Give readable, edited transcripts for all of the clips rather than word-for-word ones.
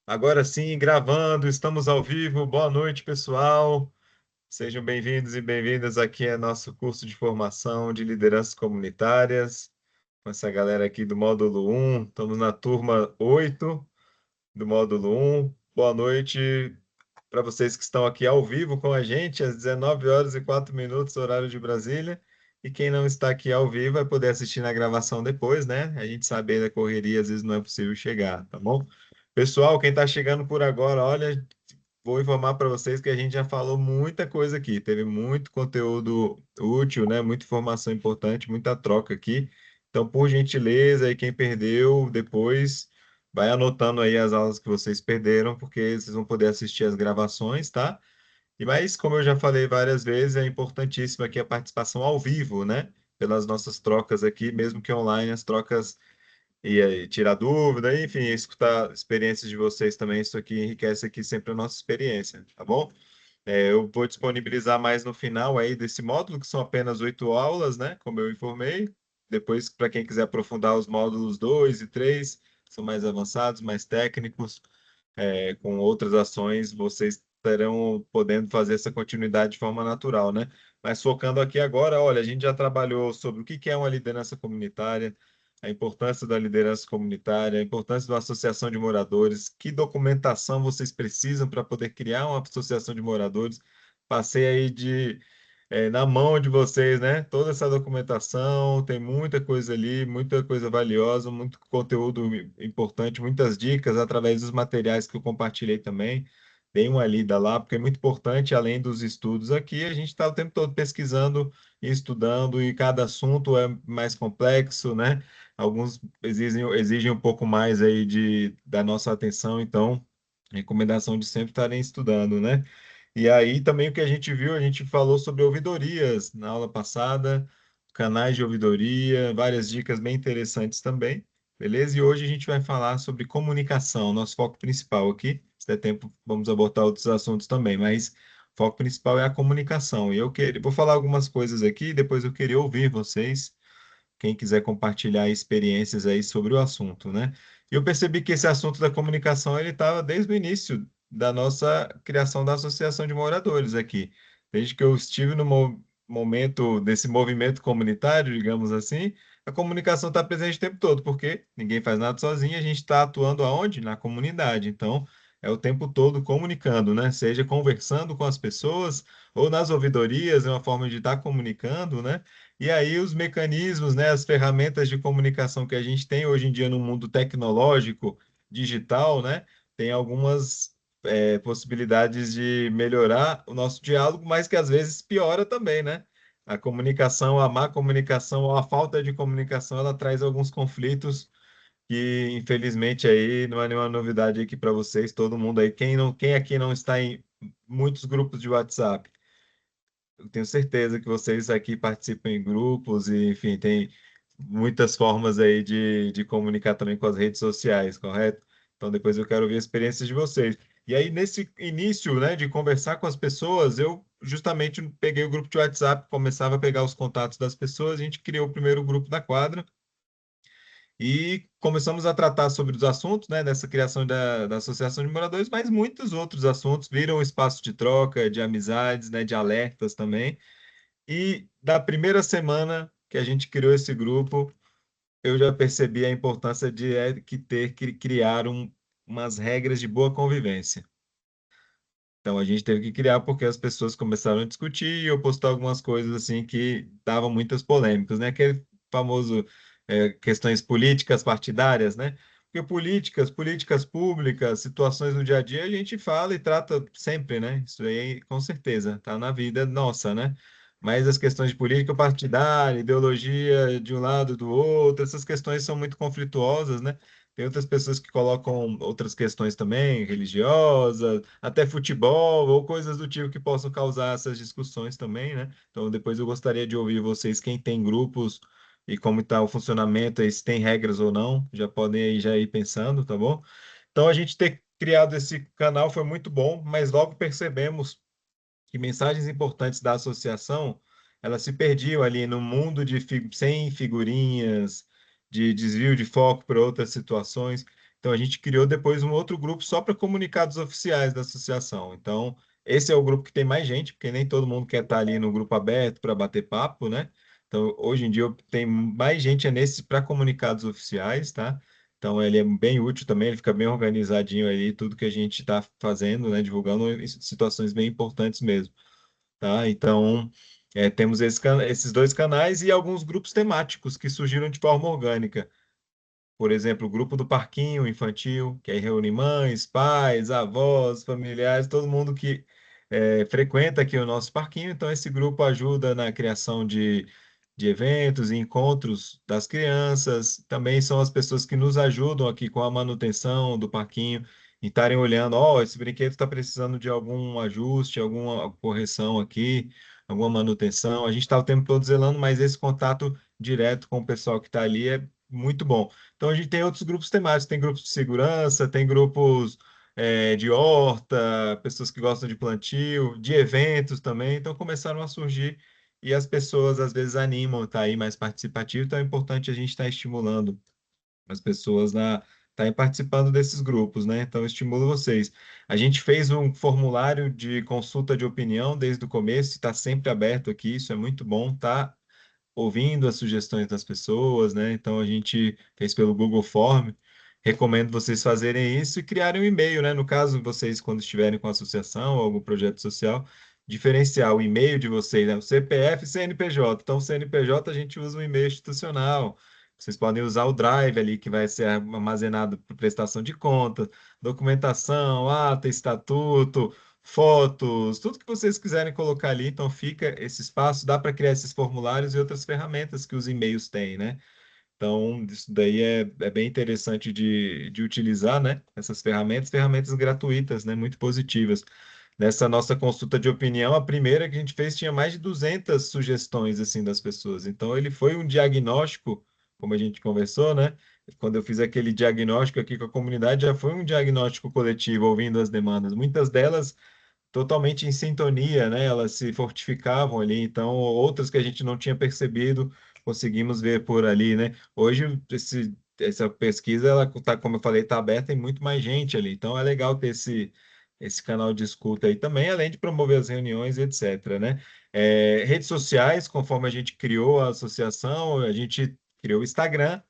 Agora sim, gravando, estamos ao vivo. Boa noite, pessoal. Sejam bem-vindos e bem-vindas aqui ao nosso curso de formação de lideranças comunitárias. Com essa galera aqui do módulo 1, estamos na turma 8 do módulo 1. Boa noite para vocês que estão aqui ao vivo com a gente, às 19 horas e 4 minutos, horário de Brasília. E quem não está aqui ao vivo vai poder assistir na gravação depois, né? A gente sabe aí da correria, às vezes não é possível chegar, tá bom? Pessoal, quem está chegando por agora, olha, vou informar para vocês que a gente já falou muita coisa aqui, teve muito conteúdo útil, né? Muita informação importante, muita troca aqui. Então, por gentileza, aí quem perdeu, depois vai anotando aí as aulas que vocês perderam, porque vocês vão poder assistir as gravações, tá? E mas, como eu já falei várias vezes, é importantíssima aqui a participação ao vivo, né? Pelas nossas trocas aqui, mesmo que online, as trocas e aí, tirar dúvida, enfim, escutar experiências de vocês também, isso aqui enriquece aqui sempre a nossa experiência, tá bom? Eu vou disponibilizar mais no final aí desse módulo, que são apenas 8 aulas, né? Como eu informei. Depois, para quem quiser aprofundar os módulos 2 e 3, são mais avançados, mais técnicos, com outras ações, vocês estarão podendo fazer essa continuidade de forma natural, né? Mas focando aqui agora, olha, a gente já trabalhou sobre o que que é uma liderança comunitária, a importância da liderança comunitária, a importância da associação de moradores, que documentação vocês precisam para poder criar uma associação de moradores. Passei aí na mão de vocês, né? Toda essa documentação, tem muita coisa ali, muita coisa valiosa, muito conteúdo importante, muitas dicas através dos materiais que eu compartilhei também. Dei uma lida lá, porque é muito importante, além dos estudos aqui, a gente está o tempo todo pesquisando e estudando, e cada assunto é mais complexo, né? Alguns exigem um pouco mais aí da nossa atenção, então, recomendação de sempre estarem estudando, né? E aí também o que a gente viu, a gente falou sobre ouvidorias na aula passada, canais de ouvidoria, várias dicas bem interessantes também, beleza? E hoje a gente vai falar sobre comunicação, nosso foco principal aqui. Se der tempo, vamos abordar outros assuntos também, mas o foco principal é a comunicação. E vou falar algumas coisas aqui, depois eu queria ouvir vocês, quem quiser compartilhar experiências aí sobre o assunto, né? E eu percebi que esse assunto da comunicação ele estava desde o início da nossa criação da Associação de Moradores aqui. Desde que eu estive no momento desse movimento comunitário, digamos assim, a comunicação está presente o tempo todo, porque ninguém faz nada sozinho, a gente está atuando aonde? Na comunidade. Então, é o tempo todo comunicando, né? Seja conversando com as pessoas ou nas ouvidorias, é uma forma de estar comunicando, né? E aí os mecanismos, né, as ferramentas de comunicação que a gente tem hoje em dia no mundo tecnológico, digital, né, tem algumas possibilidades de melhorar o nosso diálogo, mas que às vezes piora também, né? A comunicação, a má comunicação ou a falta de comunicação, ela traz alguns conflitos que, infelizmente, aí não é nenhuma novidade aqui para vocês, todo mundo aí, quem aqui não está em muitos grupos de WhatsApp? Eu tenho certeza que vocês aqui participam em grupos e, enfim, tem muitas formas aí de comunicar também com as redes sociais, correto? Então, depois eu quero ouvir a experiência de vocês. E aí, nesse início, né, de conversar com as pessoas, eu justamente peguei o grupo de WhatsApp, começava a pegar os contatos das pessoas, a gente criou o primeiro grupo da quadra, e começamos a tratar sobre os assuntos, né, dessa criação da Associação de Moradores, mas muitos outros assuntos viram um espaço de troca, de amizades, né, de alertas também. E da primeira semana que a gente criou esse grupo, eu já percebi a importância de ter que criar umas regras de boa convivência. Então a gente teve que criar porque as pessoas começaram a discutir e eu postar algumas coisas assim que davam muitas polêmicas, né? Aquele famoso questões políticas partidárias, né? Porque políticas públicas, situações no dia a dia, a gente fala e trata sempre, né? Isso aí, com certeza, tá na vida nossa, né? Mas as questões de política partidária, ideologia de um lado do outro, essas questões são muito conflituosas, né? Tem outras pessoas que colocam outras questões também, religiosas, até futebol ou coisas do tipo que possam causar essas discussões também, né? Então, depois eu gostaria de ouvir vocês, quem tem grupos e como está o funcionamento, e se tem regras ou não, já podem aí já ir pensando, tá bom? Então, a gente ter criado esse canal foi muito bom, mas logo percebemos que mensagens importantes da associação, elas se perdiam ali no mundo sem figurinhas, de desvio de foco para outras situações. Então, a gente criou depois um outro grupo só para comunicados oficiais da associação. Então, esse é o grupo que tem mais gente, porque nem todo mundo quer estar ali no grupo aberto para bater papo, né? Então, hoje em dia, tem mais gente nesse para comunicados oficiais, tá? Então, ele é bem útil também, ele fica bem organizadinho ali, tudo que a gente está fazendo, né? Divulgando em situações bem importantes mesmo, tá? Então, temos esses dois canais e alguns grupos temáticos que surgiram de forma orgânica. Por exemplo, o grupo do parquinho infantil, que aí reúne mães, pais, avós, familiares, todo mundo que frequenta aqui o nosso parquinho. Então, esse grupo ajuda na criação de eventos e encontros das crianças. Também são as pessoas que nos ajudam aqui com a manutenção do parquinho e estarem olhando, ó, esse brinquedo está precisando de algum ajuste, alguma correção aqui, alguma manutenção. A gente está o tempo todo zelando, mas esse contato direto com o pessoal que está ali é muito bom. Então a gente tem outros grupos temáticos, tem grupos de segurança, tem grupos de horta, pessoas que gostam de plantio, de eventos também. Então começaram a surgir e as pessoas às vezes animam, tá aí mais participativo. Então é importante a gente estar estimulando as pessoas a estarem participando desses grupos, né? Então eu estimulo vocês. A gente fez um formulário de consulta de opinião desde o começo, está sempre aberto aqui, isso é muito bom, tá? Ouvindo as sugestões das pessoas, né? Então a gente fez pelo Google Form. Recomendo vocês fazerem isso e criarem um e-mail, né? No caso, vocês, quando estiverem com a associação ou algum projeto social, diferenciar o e-mail de vocês, né? O CPF e CNPJ. Então, CNPJ a gente usa um e-mail institucional. Vocês podem usar o Drive ali, que vai ser armazenado para prestação de conta, documentação, ata, estatuto, fotos, tudo que vocês quiserem colocar ali. Então, fica esse espaço, dá para criar esses formulários e outras ferramentas que os e-mails têm, né? Então, isso daí é bem interessante de utilizar, né? Essas ferramentas, ferramentas gratuitas, né? Muito positivas. Nessa nossa consulta de opinião, a primeira que a gente fez tinha mais de 200 sugestões, assim, das pessoas. Então, ele foi um diagnóstico, como a gente conversou, né? Quando eu fiz aquele diagnóstico aqui com a comunidade, já foi um diagnóstico coletivo, ouvindo as demandas. Muitas delas totalmente em sintonia, né? Elas se fortificavam ali, então outras que a gente não tinha percebido, conseguimos ver por ali, né? Hoje essa pesquisa, ela tá, como eu falei, está aberta em muito mais gente ali, então é legal ter esse canal de escuta aí também, além de promover as reuniões, etc, né? Redes sociais, conforme a gente criou a associação, a gente criou o Instagram,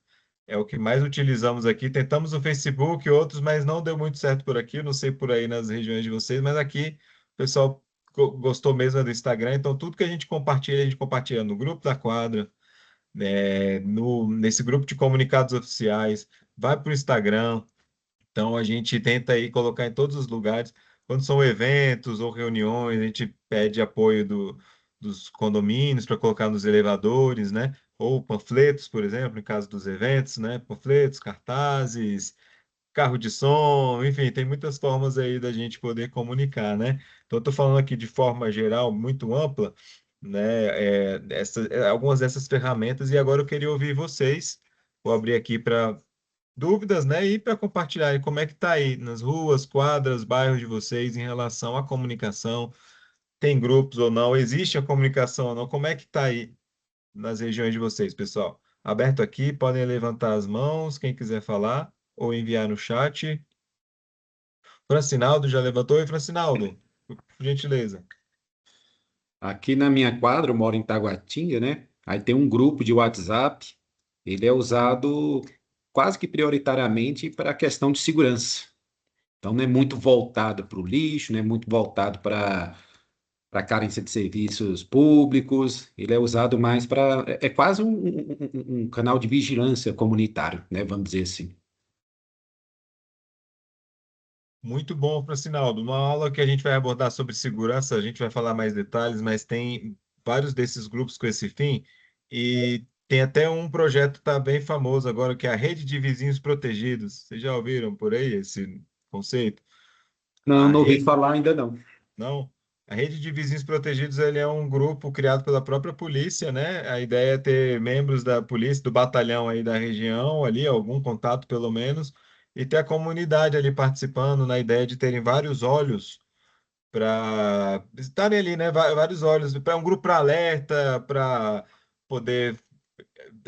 é o que mais utilizamos aqui. Tentamos o Facebook e outros, mas não deu muito certo por aqui. Eu não sei por aí nas regiões de vocês, mas aqui o pessoal gostou mesmo do Instagram. Então, tudo que a gente compartilha no grupo da quadra, nesse grupo de comunicados oficiais, vai para o Instagram. Então, a gente tenta aí colocar em todos os lugares. Quando são eventos ou reuniões, a gente pede apoio dos condomínios para colocar nos elevadores, né? Ou panfletos, por exemplo, em caso dos eventos, né? Panfletos, cartazes, carro de som, enfim, tem muitas formas aí da gente poder comunicar, né? Então, estou falando aqui de forma geral, muito ampla, né? Algumas dessas ferramentas, e agora eu queria ouvir vocês. Vou abrir aqui para dúvidas, né? E para compartilhar aí como é que tá aí nas ruas, quadras, bairros de vocês em relação à comunicação. Tem grupos ou não? Existe a comunicação ou não? Como é que tá aí nas regiões de vocês, pessoal? Aberto aqui, podem levantar as mãos, quem quiser falar, ou enviar no chat. Francinaldo já levantou? E Francinaldo, por gentileza. Aqui na minha quadra, eu moro em Taguatinga, né? Aí tem um grupo de WhatsApp. Ele é usado quase que prioritariamente para a questão de segurança. Então, não é muito voltado para o lixo, não é muito voltado para carência de serviços públicos. Ele é usado mais para. É quase um canal de vigilância comunitário, né? Vamos dizer assim. Muito bom, Francinaldo. Uma aula que a gente vai abordar sobre segurança, a gente vai falar mais detalhes, mas tem vários desses grupos com esse fim, e tem até um projeto que está bem famoso agora, que é a Rede de Vizinhos Protegidos. Vocês já ouviram por aí esse conceito? Não, A não ouvi rede, falar ainda não. não. A Rede de Vizinhos Protegidos, ele é um grupo criado pela própria polícia, né? A ideia é ter membros da polícia, do batalhão aí da região, ali, algum contato pelo menos, e ter a comunidade ali participando na ideia de terem vários olhos para estarem ali, né? Vários olhos, para um grupo para alerta, para poder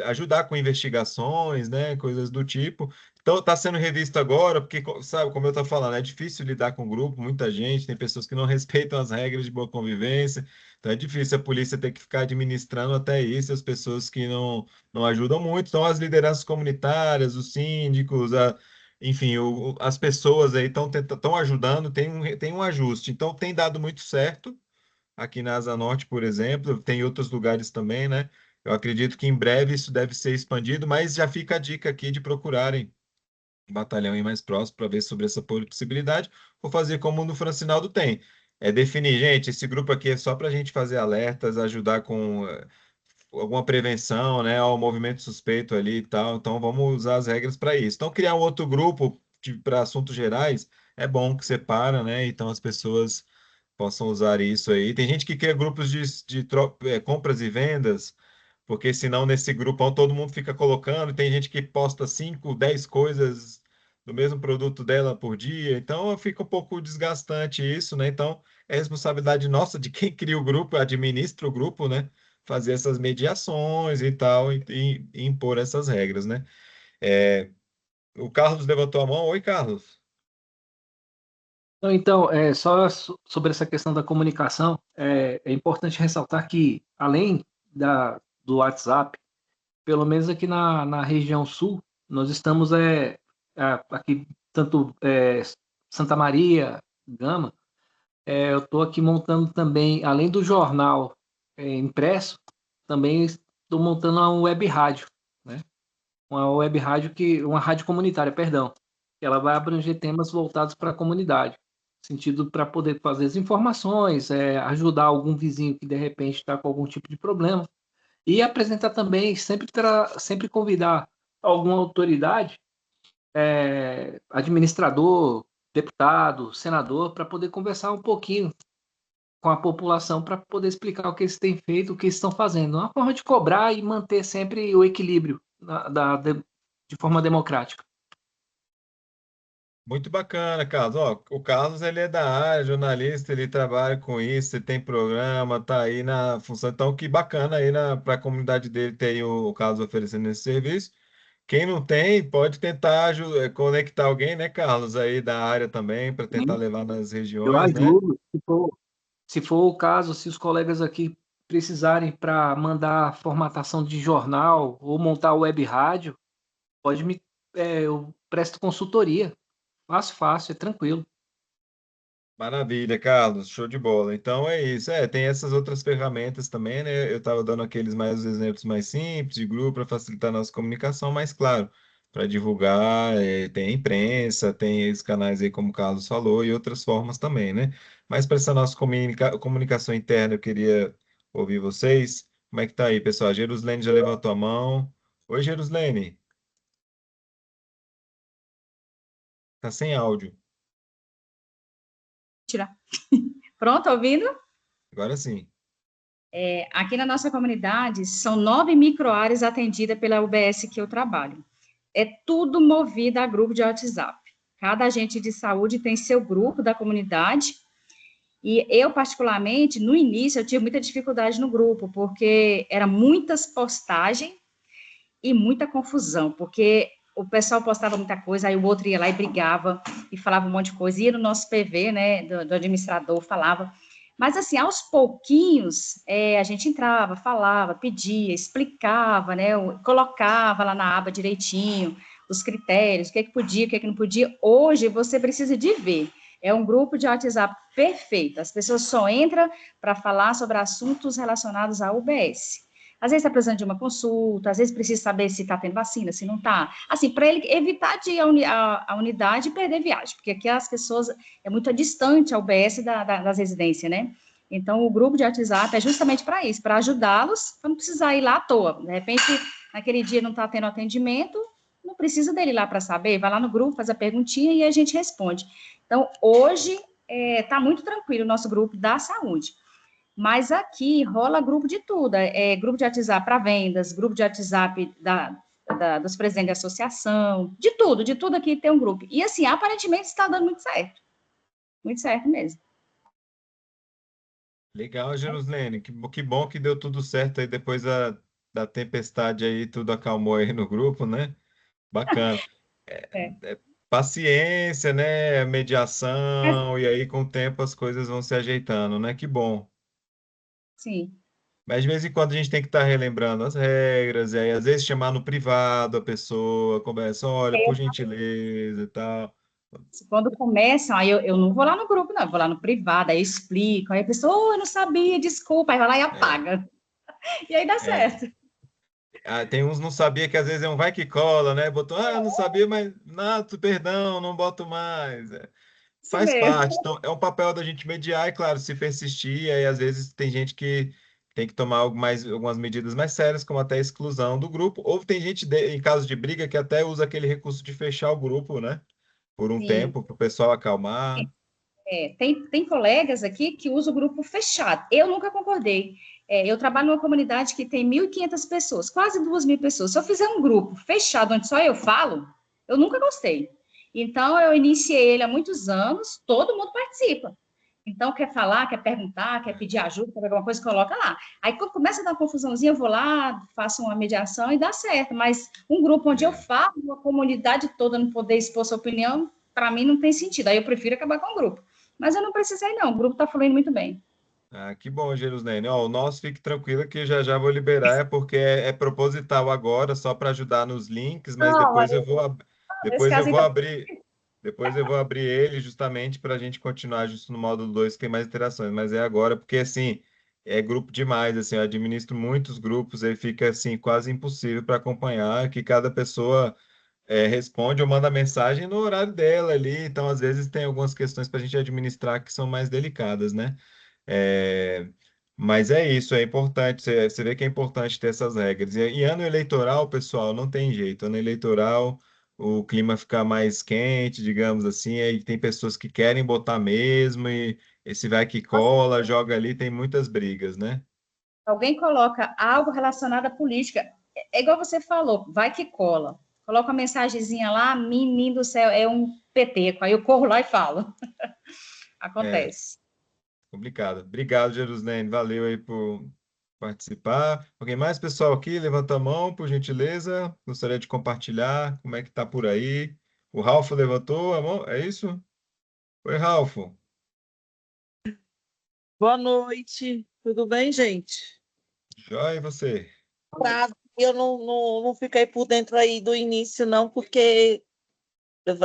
ajudar com investigações, né, coisas do tipo. Então, está sendo revisto agora, porque, sabe, como eu estou falando, é difícil lidar com grupo, muita gente, tem pessoas que não respeitam as regras de boa convivência, então é difícil a polícia ter que ficar administrando até isso, as pessoas que não ajudam muito. Então, as lideranças comunitárias, os síndicos, enfim, as pessoas aí estão ajudando, tem um ajuste. Então, tem dado muito certo aqui na Asa Norte, por exemplo, tem outros lugares também, né? Eu acredito que em breve isso deve ser expandido, mas já fica a dica aqui de procurarem um batalhão aí mais próximo para ver sobre essa possibilidade, ou fazer como no Francinaldo tem. É definir, gente, esse grupo aqui é só para a gente fazer alertas, ajudar com alguma prevenção, né, ao movimento suspeito ali e tal. Então vamos usar as regras para isso. Então criar um outro grupo para assuntos gerais é bom que separa, né? Então as pessoas possam usar isso aí. Tem gente que cria grupos de compras e vendas, porque senão nesse grupão todo mundo fica colocando. Tem gente que posta 5, 10 coisas do mesmo produto dela por dia, então fica um pouco desgastante isso, né? Então é responsabilidade nossa de quem cria o grupo, administra o grupo, né? Fazer essas mediações e tal, e impor essas regras, né? É, o Carlos levantou a mão. Oi, Carlos. Então, sobre essa questão da comunicação, é importante ressaltar que, além do WhatsApp, pelo menos aqui na região sul, nós estamos aqui, tanto Santa Maria, Gama, eu estou aqui montando também, além do jornal impresso, também estou montando uma web rádio, né? Uma rádio comunitária, perdão. Ela vai abranger temas voltados para a comunidade, sentido para poder fazer as informações, ajudar algum vizinho que de repente está com algum tipo de problema e apresentar também, sempre convidar alguma autoridade, administrador, deputado, senador, para poder conversar um pouquinho com a população para poder explicar o que eles têm feito, o que eles estão fazendo. Uma forma de cobrar e manter sempre o equilíbrio de forma democrática. Muito bacana, Carlos. Ó, o Carlos, ele é da área, jornalista, ele trabalha com isso, ele tem programa, tá aí na função. Então, que bacana aí para a comunidade dele ter aí o Carlos oferecendo esse serviço. Quem não tem, pode tentar conectar alguém, né, Carlos, aí da área também, para tentar levar nas Eu regiões, né? ajudo, se for o caso, se os colegas aqui precisarem para mandar formatação de jornal ou montar web rádio, eu presto consultoria. Fácil, fácil, é tranquilo. Maravilha, Carlos, show de bola. Então é isso. Tem essas outras ferramentas também, né? Eu estava dando aqueles mais os exemplos mais simples de grupo para facilitar a nossa comunicação, mas claro, para divulgar, tem a imprensa, tem os canais aí, como o Carlos falou, e outras formas também, né? Mas para essa nossa comunicação interna, eu queria ouvir vocês. Como é que tá aí, pessoal? A Jeruslene já levantou a mão. Oi, Jeruslene, tá sem áudio. Tirar. Pronto, ouvindo? Agora sim. Aqui na nossa comunidade, são 9 microáreas atendidas pela UBS que eu trabalho. É tudo movido a grupo de WhatsApp. Cada agente de saúde tem seu grupo da comunidade, e eu, particularmente, no início, eu tive muita dificuldade no grupo, porque eram muitas postagens e muita confusão, porque o pessoal postava muita coisa, aí o outro ia lá e brigava, e falava um monte de coisa, ia no nosso PV, né, do administrador, falava. Mas, assim, aos pouquinhos, a gente entrava, falava, pedia, explicava, né, colocava lá na aba direitinho os critérios, o que é que podia, o que é que não podia. Hoje, você precisa de ver. É um grupo de WhatsApp perfeito. As pessoas só entram para falar sobre assuntos relacionados à UBS. Às vezes está precisando de uma consulta, às vezes precisa saber se está tendo vacina, se não está. Assim, para ele evitar de ir à unidade e perder viagem, porque aqui as pessoas, é muito distante a UBS das residências, né? Então, o grupo de WhatsApp é justamente para isso, para ajudá-los, para não precisar ir lá à toa. De repente, naquele dia não está tendo atendimento, não precisa dele lá para saber, vai lá no grupo, faz a perguntinha e a gente responde. Então, hoje, está muito tranquilo o nosso grupo da saúde. Mas aqui rola grupo de tudo, grupo de WhatsApp para vendas, grupo de WhatsApp dos presidentes da associação, de tudo aqui tem um grupo. E assim, aparentemente está dando muito certo mesmo. Legal, Jerusalém. Que bom que deu tudo certo aí depois da tempestade aí, tudo acalmou aí no grupo, né? Bacana. É, É paciência, né? mas, Mediação, e aí com o tempo as coisas vão se ajeitando, né? Que bom. sim. Mas de vez em quando a gente tem que estar relembrando as regras, e aí às vezes chamar no privado a pessoa, conversa, olha, por gentileza e tal. Quando começam, aí eu não vou lá no grupo, não, eu vou lá no privado, aí eu explico, aí a pessoa, oh, eu não sabia, desculpa, aí vai lá e É, apaga. E aí dá é. certo. Ah, tem uns não sabia que às vezes é um vai que cola, né? Botou, ah, eu não sabia, mas nada, perdão, não boto mais. Isso Faz mesmo. parte. Então, é um papel da gente mediar, e claro, se persistir, aí às vezes tem gente que tem que tomar algumas medidas mais sérias, como até a exclusão do grupo, ou tem gente, em caso de briga, que até usa aquele recurso de fechar o grupo, né? Por um Sim. tempo, para o pessoal acalmar. Tem colegas aqui que usam o grupo fechado. Eu nunca concordei. Eu trabalho numa comunidade que tem 1.500 pessoas, quase 2.000 pessoas. Se eu fizer um grupo fechado onde só eu falo, eu nunca gostei. Então, eu iniciei ele há muitos anos, todo mundo participa. Então, quer falar, quer perguntar, quer pedir ajuda, quer alguma coisa, coloca lá. Aí, quando começa a dar uma confusãozinha, eu vou lá, faço uma mediação e dá certo. Mas um grupo onde eu É. falo, uma comunidade toda não poder expor sua opinião, para mim não tem sentido. Aí eu prefiro acabar com o grupo. Mas eu não precisei, não. O grupo está fluindo muito bem. Ah, que bom, Jerusalém. Ó, o nosso fique tranquilo que já já vou liberar, é porque é proposital agora, só para ajudar nos links, mas Não, depois eu vou, nesse depois eu caso vou ainda. abrir, depois eu vou abrir ele justamente para a gente continuar justo no módulo 2 que tem mais interações, mas é agora porque assim, é grupo demais, assim, eu administro muitos grupos, aí fica assim quase impossível para acompanhar, que cada pessoa responde ou manda mensagem no horário dela ali, então às vezes tem algumas questões para a gente administrar que são mais delicadas, né? É, mas é isso, é importante, você vê que é importante ter essas regras. E ano eleitoral, pessoal, não tem jeito. Ano eleitoral, o clima fica mais quente, digamos assim, aí tem pessoas que querem botar mesmo, e esse vai que cola, joga ali, tem muitas brigas, né? Alguém coloca algo relacionado à política. É igual você falou, vai que cola. Coloca uma mensagenzinha lá, menino do céu, é um peteco. Aí eu corro lá e falo. É, Acontece. complicado. Obrigado, Jerusalém, valeu aí por participar. Alguém mais, pessoal, aqui? Levanta a mão, por gentileza. Gostaria de compartilhar como é que tá por aí. O Ralf levantou a mão, é isso? Oi, Ralf. Boa noite, tudo bem, gente? Joia, e você? Tá, eu não fiquei por dentro aí do início, não, porque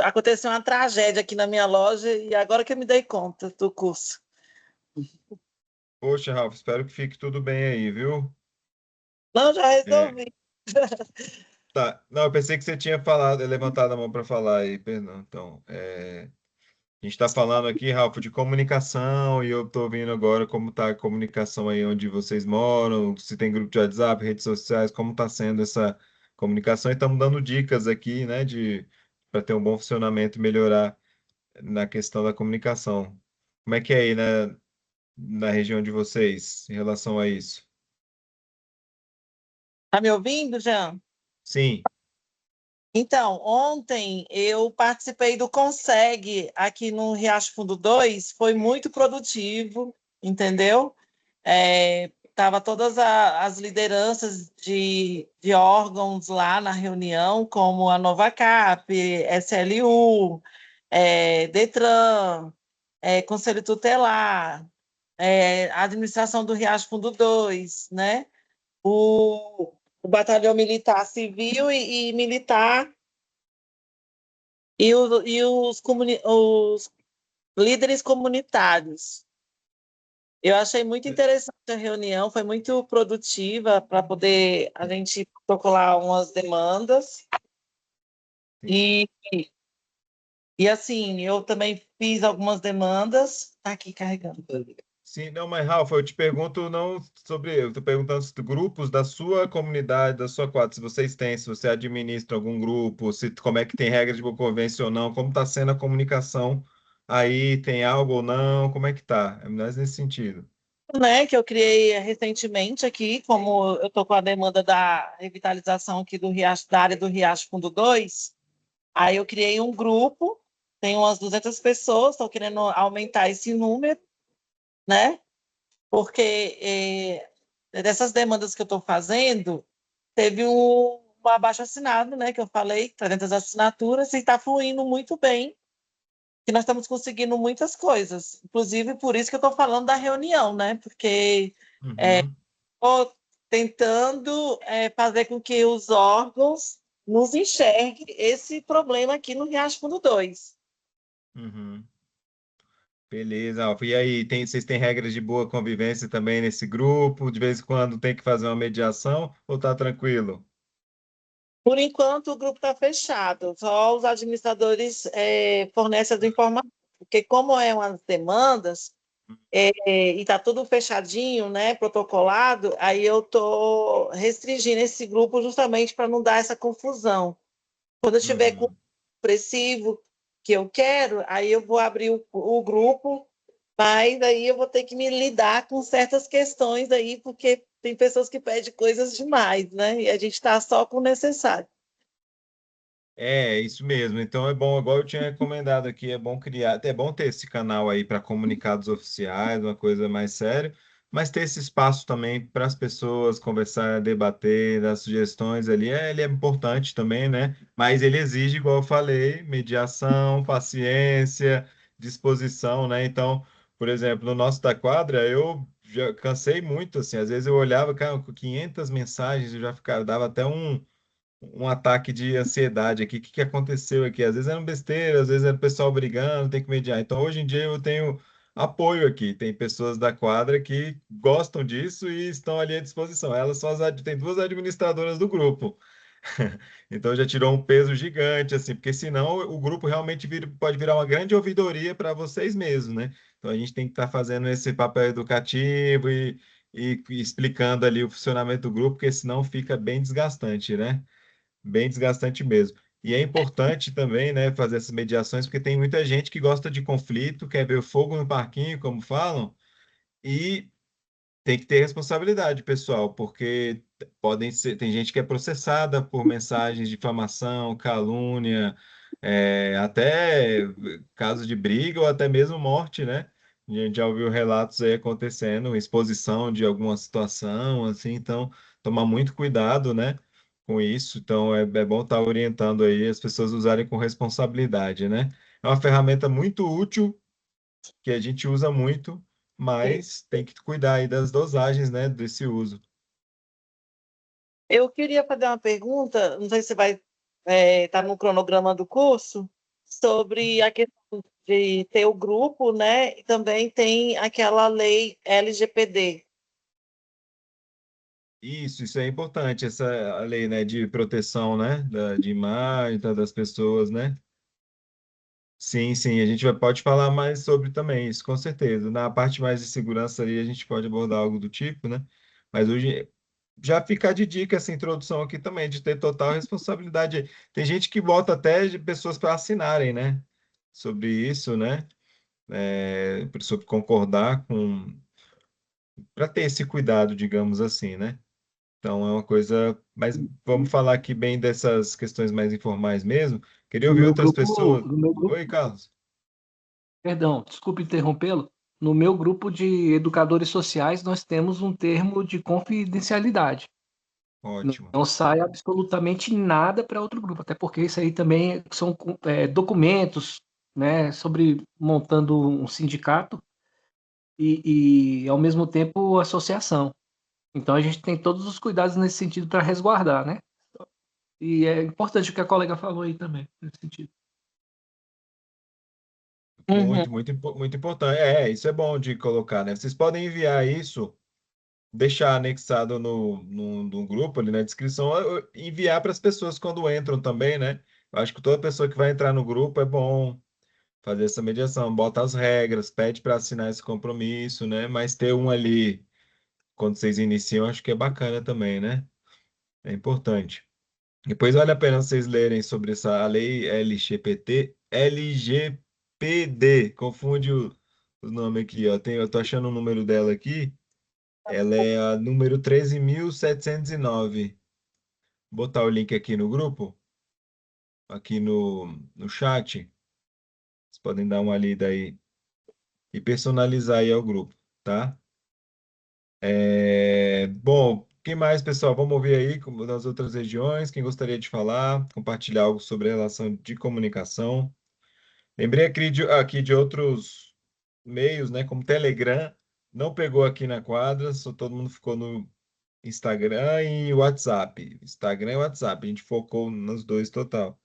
aconteceu uma tragédia aqui na minha loja e agora que eu me dei conta do curso. Poxa, Ralf, espero que fique tudo bem aí, viu? Não, já É, resolvi. tá. Não, eu pensei que você tinha falado, levantado a mão para falar aí, perdão. Então, a gente está falando aqui, Ralf, de comunicação, e eu estou vendo agora como está a comunicação aí onde vocês moram, se tem grupo de WhatsApp, redes sociais, como está sendo essa comunicação, e estamos dando dicas aqui, né, para ter um bom funcionamento e melhorar na questão da comunicação. Como é que é aí, né, na região de vocês em relação a isso? Tá me ouvindo, Jean? Sim. Então, ontem eu participei do Consegue aqui no Riacho Fundo 2, foi muito produtivo, entendeu? Tava todas as lideranças de órgãos lá na reunião, como a Novacap, SLU, Detran, Conselho Tutelar, a administração do Riacho Fundo 2, né? O Batalhão Militar Civil e Militar os líderes comunitários. Eu achei muito interessante a reunião, foi muito produtiva para poder a gente protocolar umas demandas. Sim. E, e assim, eu também fiz algumas demandas. Tá aqui carregando. Sim, não, mas Ralf, eu te pergunto não sobre, eu estou perguntando se grupos da sua comunidade, da sua quadra, se vocês têm, se você administra algum grupo, se como é que tem regra de boa convivência ou não, como está sendo a comunicação aí, tem algo ou não, como é que tá? É mais nesse sentido. Né, que eu criei recentemente aqui, como eu estou com a demanda da revitalização aqui do Riacho, da área do Riacho Fundo 2, aí eu criei um grupo, tem umas 200 pessoas, estou querendo aumentar esse número, né? Porque dessas demandas que eu estou fazendo, teve um abaixo-assinado, né, que eu falei, 300 assinaturas, e está fluindo muito bem, que nós estamos conseguindo muitas coisas. Inclusive, por isso que eu estou falando da reunião, né, porque Uhum, estou tentando fazer com que os órgãos nos enxerguem esse problema aqui no Riacho Fundo 2. uhum. Beleza, Alfa. E aí, vocês têm regras de boa convivência também nesse grupo? De vez em quando tem que fazer uma mediação ou tá tranquilo? Por enquanto, o grupo está fechado, só os administradores fornecem as informações, porque como é umas demandas, e está tudo fechadinho, né, protocolado, aí eu estou restringindo esse grupo justamente para não dar essa confusão. Quando eu tiver com o Uhum. expressivo que eu quero, aí eu vou abrir o grupo, mas aí eu vou ter que me lidar com certas questões aí, porque tem pessoas que pedem coisas demais, né? E a gente está só com o necessário. É, isso mesmo. Então é bom, igual eu tinha recomendado aqui, é bom criar, é bom ter esse canal aí para comunicados oficiais, uma coisa mais séria, mas ter esse espaço também para as pessoas conversar, debater, dar sugestões ali, ele é importante também, né? Mas ele exige, igual eu falei, mediação, paciência, disposição, né? Então, por exemplo, no nosso da quadra, eu já cansei muito, assim, às vezes eu olhava, cara, com 500 mensagens, eu já ficava, dava até um ataque de ansiedade aqui. O que que aconteceu aqui? Às vezes eram besteira, às vezes era o pessoal brigando, tem que mediar. Então, hoje em dia, eu tenho apoio aqui. Tem pessoas da quadra que gostam disso e estão ali à disposição. Elas são tem duas administradoras do grupo. Então, já tirou um peso gigante, assim, porque senão o grupo realmente pode virar uma grande ouvidoria para vocês mesmos, né? Então, a gente tem que estar fazendo esse papel educativo e explicando ali o funcionamento do grupo, porque senão fica bem desgastante, né? Bem desgastante mesmo. E é importante também, né, fazer essas mediações, porque tem muita gente que gosta de conflito, quer ver o fogo no parquinho, como falam, e tem que ter responsabilidade, pessoal, porque tem gente que é processada por mensagens de difamação, calúnia, até casos de briga ou até mesmo morte, né? A gente já ouviu relatos aí acontecendo, exposição de alguma situação, assim, então tomar muito cuidado, né, com isso. Então é bom estar orientando aí as pessoas a usarem com responsabilidade, né? É uma ferramenta muito útil que a gente usa muito, mas tem que cuidar aí das dosagens, né, desse uso. Eu queria fazer uma pergunta, não sei se vai estar no cronograma do curso, sobre a questão de ter o grupo, né? E também tem aquela lei LGPD. Isso é importante, essa a lei, né, de proteção, né, de imagem, das pessoas, né? Sim, sim, a gente pode falar mais sobre também isso, com certeza. Na parte mais de segurança ali, a gente pode abordar algo do tipo, né? Mas hoje já fica de dica essa introdução aqui também, de ter total responsabilidade. Tem gente que bota até de pessoas para assinarem, né? Sobre isso, né? Sobre concordar com, para ter esse cuidado, digamos assim, né? Então é uma coisa, mas vamos falar aqui bem dessas questões mais informais mesmo. Queria No ouvir meu outras grupo, pessoas. no meu grupo, Oi, Carlos. perdão, desculpe interrompê-lo. No meu grupo de educadores sociais, nós temos um termo de confidencialidade. Ótimo. Não sai absolutamente nada para outro grupo, até porque isso aí também são documentos, né, sobre montando um sindicato ao mesmo tempo associação. Então a gente tem todos os cuidados nesse sentido para resguardar, né? E é importante o que a colega falou aí também, nesse sentido. Uhum. Muito importante. Isso é bom de colocar, né? Vocês podem enviar isso, deixar anexado no grupo ali na descrição, ou enviar para as pessoas quando entram também, né? Eu acho que toda pessoa que vai entrar no grupo é bom fazer essa mediação, bota as regras, pede para assinar esse compromisso, né? Mas ter um ali quando vocês iniciam, acho que é bacana também, né? É importante. Depois vale a pena vocês lerem sobre essa a lei LGPD, confunde o nome aqui, ó. Eu tô achando o número dela aqui. Ela é a número 13.709. Vou botar o link aqui no grupo, aqui no chat. Vocês podem dar uma lida aí e personalizar aí ao grupo, tá? Bom, Quem mais, pessoal? Vamos ouvir aí das outras regiões. Quem gostaria de falar, compartilhar algo sobre a relação de comunicação? Lembrei aqui de outros meios, né? Como Telegram, não pegou aqui na quadra, só todo mundo ficou no Instagram e WhatsApp. Instagram e WhatsApp, a gente focou nos dois total.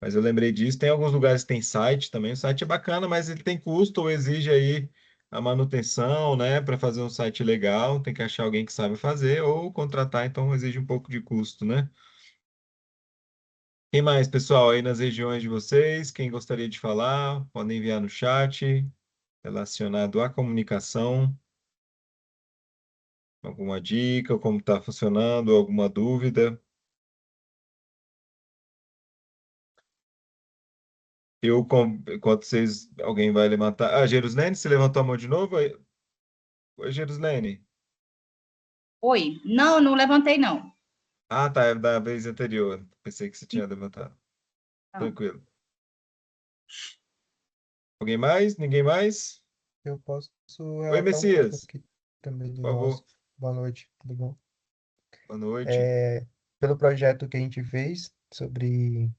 Mas eu lembrei disso. Tem alguns lugares que tem site também. O site é bacana, mas ele tem custo ou exige aí a manutenção, né? Para fazer um site legal, tem que achar alguém que sabe fazer ou contratar, então exige um pouco de custo, né? Quem mais, pessoal, aí nas regiões de vocês? Quem gostaria de falar? Podem enviar no chat relacionado à comunicação. Alguma dica, como está funcionando, alguma dúvida? Enquanto vocês, alguém vai levantar. Ah, Jeruslene, você levantou a mão de novo? Oi, Jeruslene. Oi, não, não levantei, não. Ah, tá, é da vez anterior. Pensei que você tinha levantado. Não. Tranquilo. Alguém mais? Ninguém mais? Eu posso Oi, relatar um pouco Messias, aqui também do por favor. nosso. Boa noite, tudo bom? Boa noite. É, pelo projeto que a gente fez sobre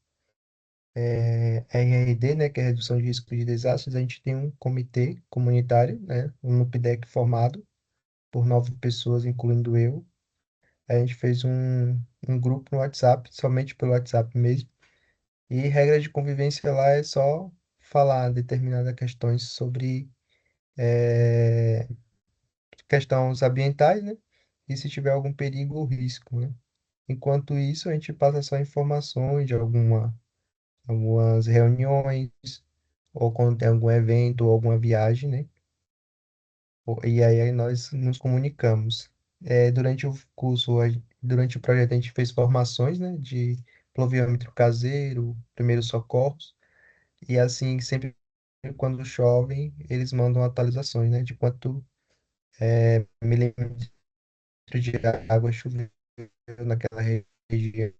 RRD, né, que é redução de risco de desastres, a gente tem um comitê comunitário, né, um NUPDEC formado por 9 pessoas, incluindo eu. A gente fez um grupo no WhatsApp, somente pelo WhatsApp mesmo. E regra de convivência lá é só falar determinadas questões sobre questões ambientais, né? E se tiver algum perigo ou risco, né? Enquanto isso, a gente passa só informações de algumas reuniões, ou quando tem algum evento ou alguma viagem, né? E aí nós nos comunicamos. Durante o curso, durante o projeto, a gente fez formações, né? De pluviômetro caseiro, primeiros socorros, e assim, sempre quando chove, eles mandam atualizações, né? De quanto milímetros de água choveu naquela região.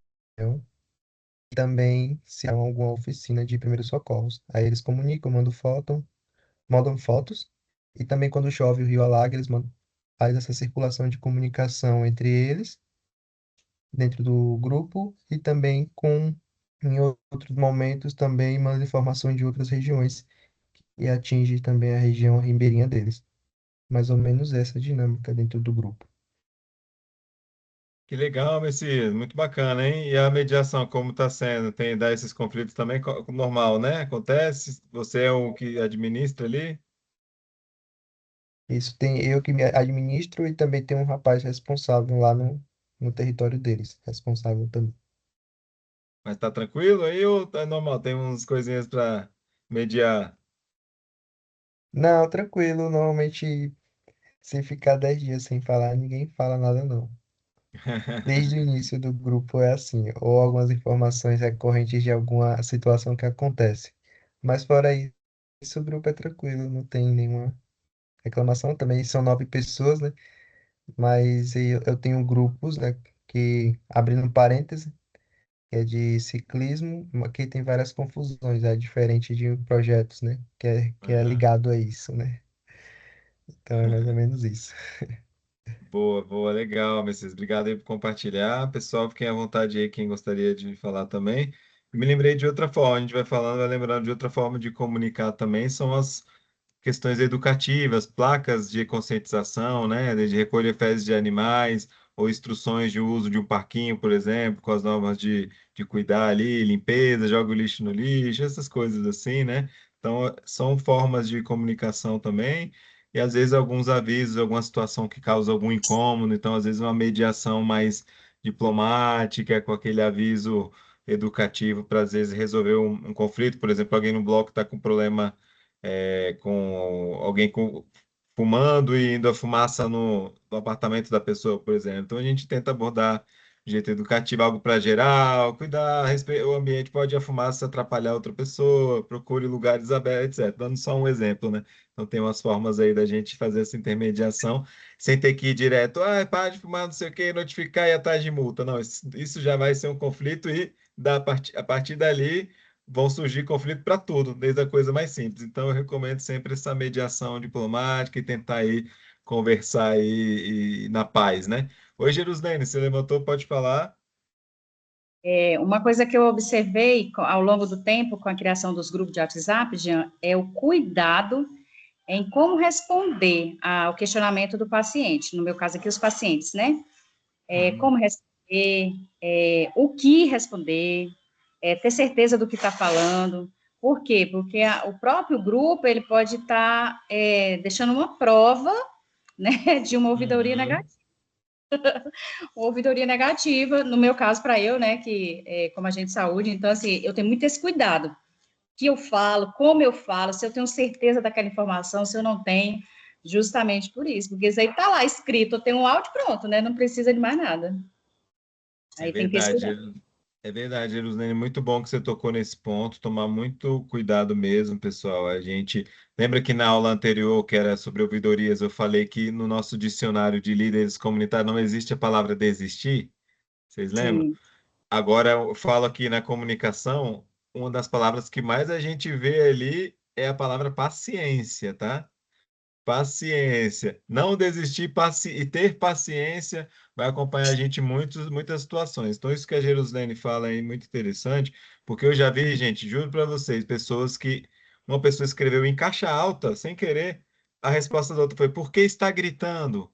E também se há alguma oficina de primeiros socorros. Aí eles comunicam, mandam fotos. E também quando chove o rio alaga, eles mandam, faz essa circulação de comunicação entre eles, dentro do grupo, e também em outros momentos, também manda informações de outras regiões e atinge também a região ribeirinha deles. Mais ou menos essa dinâmica dentro do grupo. Que legal, Messias. Muito bacana, hein? E a mediação, como está sendo? Tem dar esses conflitos também normal, né? Acontece? Você é o que administra ali, Isso tem eu que me administro e também tem um rapaz responsável lá no território deles, responsável também. mas tá tranquilo aí ou tá normal? Tem uns coisinhas para mediar? Não, tranquilo, normalmente se ficar 10 dias sem falar, ninguém fala nada não. Desde o início do grupo é assim, ou algumas informações recorrentes de alguma situação que acontece. Mas fora isso, o grupo é tranquilo, não tem nenhuma reclamação. Também são 9 pessoas, né? Mas eu tenho grupos, né? Que, abrindo parênteses, que é de ciclismo, que tem várias confusões, é diferente de projetos, né? Que é Aham. ligado a isso, né? Então é mais ou menos isso. Boa, boa, legal, Messias. Obrigado aí por compartilhar. Pessoal, fiquem à vontade aí, quem gostaria de falar também. Me lembrei de outra forma, a gente vai falando, vai lembrando de outra forma de comunicar também, são as questões educativas, placas de conscientização, né, de recolher fezes de animais, ou instruções de uso de um parquinho, por exemplo, com as normas de cuidar ali, limpeza, joga o lixo no lixo, essas coisas assim, né? Então, são formas de comunicação também, e às vezes alguns avisos, alguma situação que causa algum incômodo, então, às vezes, uma mediação mais diplomática, com aquele aviso educativo para, às vezes, resolver um conflito, por exemplo, alguém no bloco está com problema com alguém fumando e indo a fumaça no apartamento da pessoa, por exemplo. Então a gente tenta abordar de jeito educativo, algo para geral, cuidar, o ambiente pode a fumaça atrapalhar outra pessoa, procure lugares abertos, etc. Dando só um exemplo, né? Então tem umas formas aí da gente fazer essa intermediação sem ter que ir direto, para de fumar, não sei o quê, notificar e atrás de multa. Não, isso já vai ser um conflito e a partir dali vão surgir conflitos para tudo, desde a coisa mais simples. Então, eu recomendo sempre essa mediação diplomática e tentar aí conversar aí na paz, né? Oi, Jerusalém, você levantou, pode falar. Uma coisa que eu observei ao longo do tempo com a criação dos grupos de WhatsApp, Jean, é o cuidado em como responder ao questionamento do paciente, no meu caso aqui, os pacientes, né? Uhum. Como responder, o que responder, ter certeza do que está falando. Por quê? Porque o próprio grupo, ele pode estar deixando uma prova, né, de uma ouvidoria Uhum. negativa. Uma ouvidoria negativa, no meu caso, para eu, né, que como agente de saúde, então, assim, eu tenho muito esse cuidado. O que eu falo, como eu falo, se eu tenho certeza daquela informação, se eu não tenho, justamente por isso, porque isso aí está lá escrito, eu tenho um áudio pronto, né, não precisa de mais nada. É Aí tem que ter esse verdade, cuidado. é verdade, Jerusalém. Muito bom que você tocou nesse ponto. Tomar muito cuidado mesmo, pessoal. A gente lembra que na aula anterior, que era sobre ouvidorias, eu falei que no nosso dicionário de líderes comunitários não existe a palavra desistir. Vocês lembram? Sim, Agora eu falo aqui na comunicação, uma das palavras que mais a gente vê ali é a palavra paciência, tá? Paciência. Não desistir e ter paciência vai acompanhar a gente em muitas situações. Então, isso que a Jerusalém fala aí é muito interessante, porque eu já vi, gente, juro para vocês, pessoas que uma pessoa escreveu em caixa alta, sem querer, a resposta da outra foi: por que está gritando?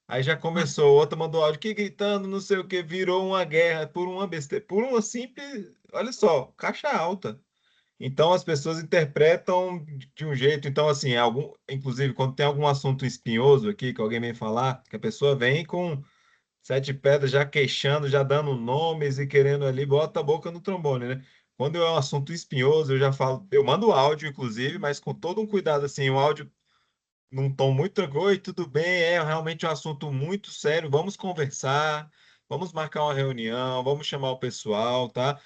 Aí já começou, outra mandou áudio, que gritando, não sei o que, virou uma guerra por uma besteira, por uma simples, olha só, caixa alta. Então as pessoas interpretam de um jeito. Então, assim, inclusive, quando tem algum assunto espinhoso aqui, que alguém vem falar, que a pessoa vem com sete pedras já queixando, já dando nomes e querendo ali, bota a boca no trombone, né? Quando é um assunto espinhoso, eu já falo, eu mando áudio, inclusive, mas com todo um cuidado, assim, o áudio num tom muito tranquilo: oi, tudo bem? É realmente um assunto muito sério. Vamos conversar, vamos marcar uma reunião, vamos chamar o pessoal, tá?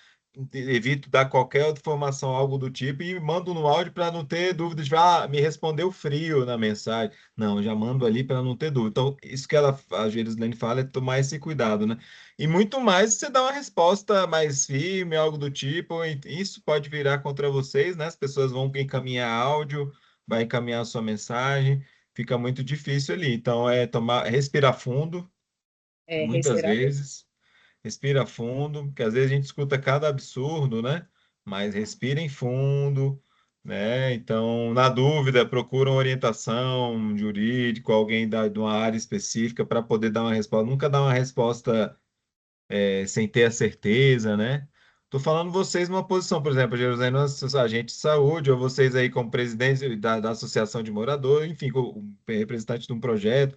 Evito dar qualquer outra informação, algo do tipo, e mando no áudio para não ter dúvida de, me respondeu frio na mensagem. Não, já mando ali para não ter dúvida. Então, isso que a Gerislene fala é tomar esse cuidado, né? E muito mais você dá uma resposta mais firme, algo do tipo, e isso pode virar contra vocês, né? As pessoas vão encaminhar áudio, vai encaminhar a sua mensagem, fica muito difícil ali. Então, respirar fundo, muitas respirar. vezes, respira fundo, porque às vezes a gente escuta cada absurdo, né? Mas respirem fundo, né? Então, na dúvida, procura uma orientação jurídica, alguém de uma área específica para poder dar uma resposta. Nunca dá uma resposta sem ter a certeza, né? Tô falando vocês numa posição, por exemplo, Jerusalém, nossos agentes de saúde, ou vocês aí como presidente da associação de moradores, enfim, como representante de um projeto,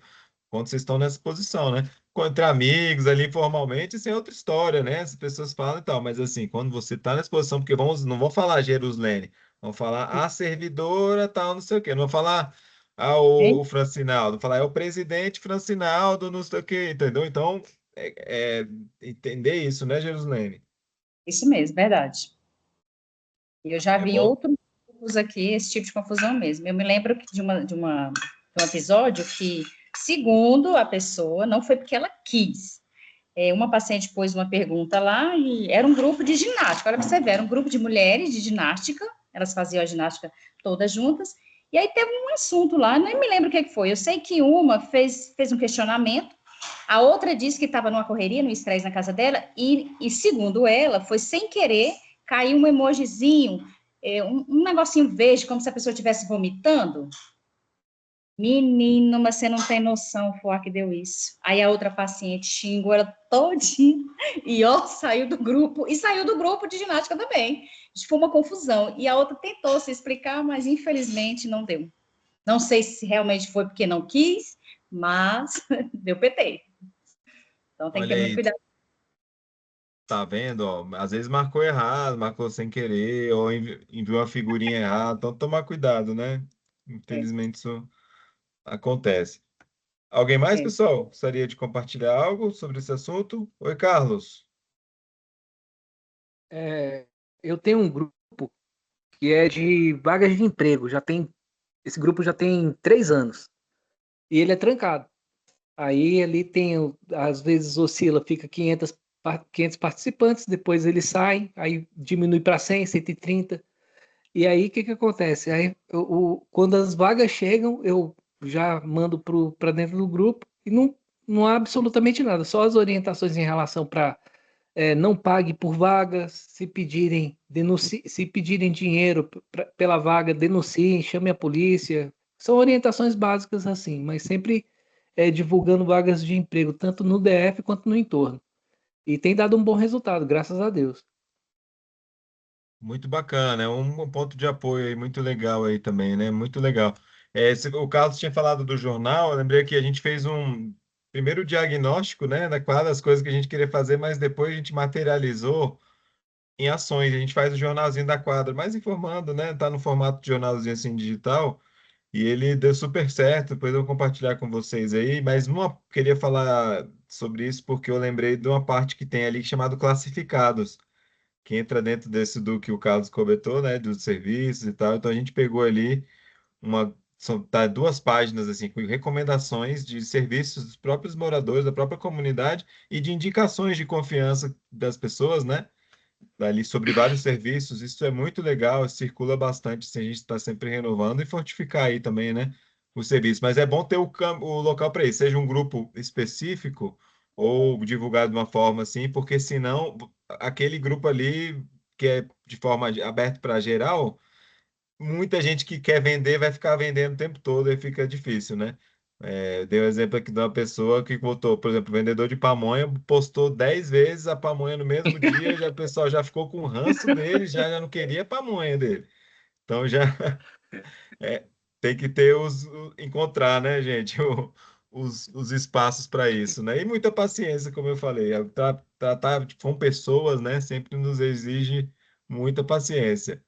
quando vocês estão nessa posição, né? Entre amigos ali informalmente, isso é outra história, né? As pessoas falam e tal, mas assim, quando você está nessa posição, porque não vão falar Jerusalém, vão falar a servidora, tal, não sei o quê, não vão falar o Francinaldo, vão falar é o presidente Francinaldo, não sei o quê, entendeu? Então, entender isso, né, Jerusalém? Isso mesmo, verdade. Eu já É vi em bom. outros grupos aqui esse tipo de confusão mesmo. Eu me lembro de um episódio que, segundo a pessoa, não foi porque ela quis. Uma paciente pôs uma pergunta lá e era um grupo de ginástica. Olha para você ver, era um grupo de mulheres de ginástica, elas faziam a ginástica todas juntas. E aí teve um assunto lá, nem me lembro o que foi. Eu sei que uma fez um questionamento, a outra disse que estava numa correria, no estresse na casa dela, e segundo ela, foi sem querer, caiu um emojizinho, um negocinho verde, como se a pessoa estivesse vomitando. Menino, mas você não tem noção, foi a que deu isso. Aí a outra paciente xingou ela todinha e ó, saiu do grupo, e saiu do grupo de ginástica também. Foi uma confusão. E a outra tentou se explicar, mas infelizmente não deu. Não sei se realmente foi porque não quis, mas deu PT. Então tem que ter Olha muito aí, cuidado. tá vendo? Ó, às vezes marcou errado, marcou sem querer, ou enviou uma figurinha errada. Então, tomar cuidado, né? É, Infelizmente, isso acontece. Alguém mais, é. pessoal? Gostaria de compartilhar algo sobre esse assunto? Oi, Carlos. Eu tenho um grupo que é de vagas de emprego. Esse grupo já tem 3 anos e ele é trancado. Aí ali às vezes oscila, fica 500 participantes, depois eles saem, aí diminui para 100, 130. E aí o que que acontece? Aí quando as vagas chegam, eu já mando para dentro do grupo e não há absolutamente nada, só as orientações em relação para não pague por vagas, se pedirem dinheiro pela vaga, denunciem, chame a polícia. São orientações básicas assim, mas sempre divulgando vagas de emprego, tanto no DF quanto no entorno. E tem dado um bom resultado, graças a Deus. Muito bacana, é um ponto de apoio aí muito legal aí também, né? Muito legal. O Carlos tinha falado do jornal, eu lembrei que a gente fez um primeiro diagnóstico, né, das coisas que a gente queria fazer, mas depois a gente materializou em ações. A gente faz o jornalzinho da quadra, mais informando, né? Tá no formato de jornalzinho assim digital, e ele deu super certo. Depois eu vou compartilhar com vocês aí, mas queria falar sobre isso porque eu lembrei de uma parte que tem ali chamado classificados, que entra dentro desse do que o Carlos comentou, né, dos serviços e tal. Então a gente pegou ali tá 2 páginas assim com recomendações de serviços dos próprios moradores da própria comunidade e de indicações de confiança das pessoas, né, ali sobre vários serviços. Isso é muito legal, circula bastante, assim, a gente está sempre renovando e fortificar aí também, né, o serviço. Mas é bom ter o local para isso, seja um grupo específico ou divulgado de uma forma assim, porque senão aquele grupo ali que é de forma aberta para geral, muita gente que quer vender vai ficar vendendo o tempo todo e fica difícil, né? Dei um exemplo aqui de uma pessoa que botou, por exemplo, vendedor de pamonha, postou 10 vezes a pamonha no mesmo dia, já o pessoal já ficou com ranço dele, já não queria a pamonha dele. Então já é, tem que ter encontrar, né, gente, os espaços para isso, né? E muita paciência, como eu falei. Tratar com pessoas, né, sempre nos exige muita paciência.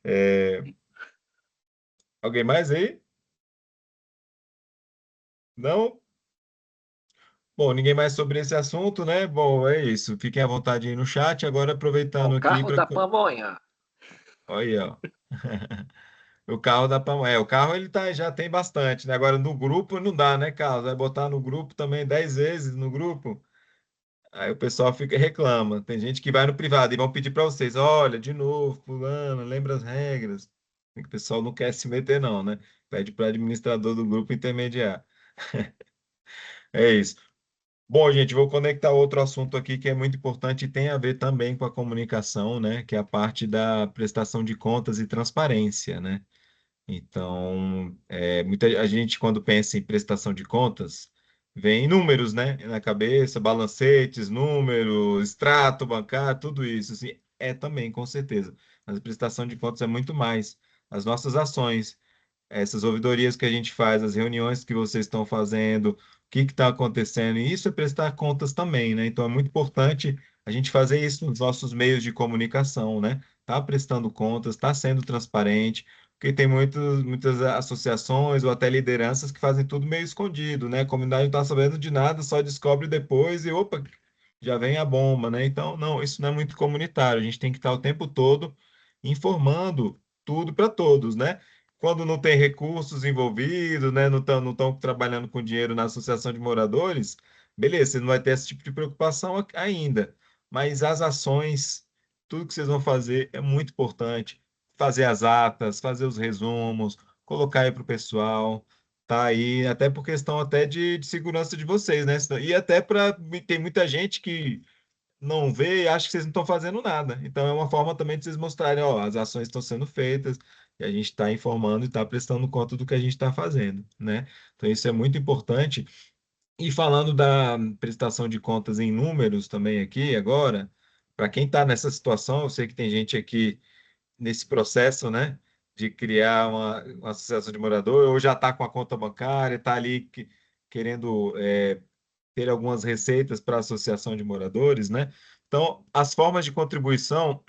É, alguém mais aí? Não? Bom, ninguém mais sobre esse assunto, né? Bom, é isso. Fiquem à vontade aí no chat. Agora, Ó, aproveitando o aqui carro para. da pamonha. Olha aí, ó. O carro da pamonha. O carro ele já tem bastante, né? Agora no grupo não dá, né, Carlos? Vai botar no grupo também 10 vezes no grupo. Aí o pessoal reclama. Tem gente que vai no privado e vão pedir para vocês: olha, de novo, fulano, lembra as regras. O pessoal não quer se meter, não, né? Pede para o administrador do grupo intermediar. É isso. Bom, gente, vou conectar outro assunto aqui que é muito importante e tem a ver também com a comunicação, né? Que é a parte da prestação de contas e transparência, né? Então, a gente, quando pensa em prestação de contas, vem números, né? Na cabeça, balancetes, números, extrato bancário, tudo isso, assim, é também, com certeza. Mas a prestação de contas é muito mais. As nossas ações, essas ouvidorias que a gente faz, as reuniões que vocês estão fazendo, o que está acontecendo, e isso é prestar contas também, né? Então é muito importante a gente fazer isso nos nossos meios de comunicação, né? Tá prestando contas, está sendo transparente, porque tem muitas associações ou até lideranças que fazem tudo meio escondido, né? A comunidade não está sabendo de nada, só descobre depois e opa, já vem a bomba, né? Então, não, isso não é muito comunitário. A gente tem que estar o tempo todo informando tudo para todos, né? Quando não tem recursos envolvidos, né? Não estão trabalhando com dinheiro na associação de moradores, beleza, você não vai ter esse tipo de preocupação ainda. Mas as ações, tudo que vocês vão fazer é muito importante. Fazer as atas, fazer os resumos, colocar aí para o pessoal. Tá aí, até por questão até de segurança de vocês, né? E até para tem muita gente que não vê e acha que vocês não estão fazendo nada. Então é uma forma também de vocês mostrarem, ó, as ações estão sendo feitas e a gente está informando e está prestando conta do que a gente está fazendo, né? Então isso é muito importante. E falando da prestação de contas em números também aqui agora, para quem está nessa situação, eu sei que tem gente aqui nesse processo, né, de criar uma associação de morador, ou já está com a conta bancária, está ali querendo ter algumas receitas para a associação de moradores, né? Então, as formas de contribuição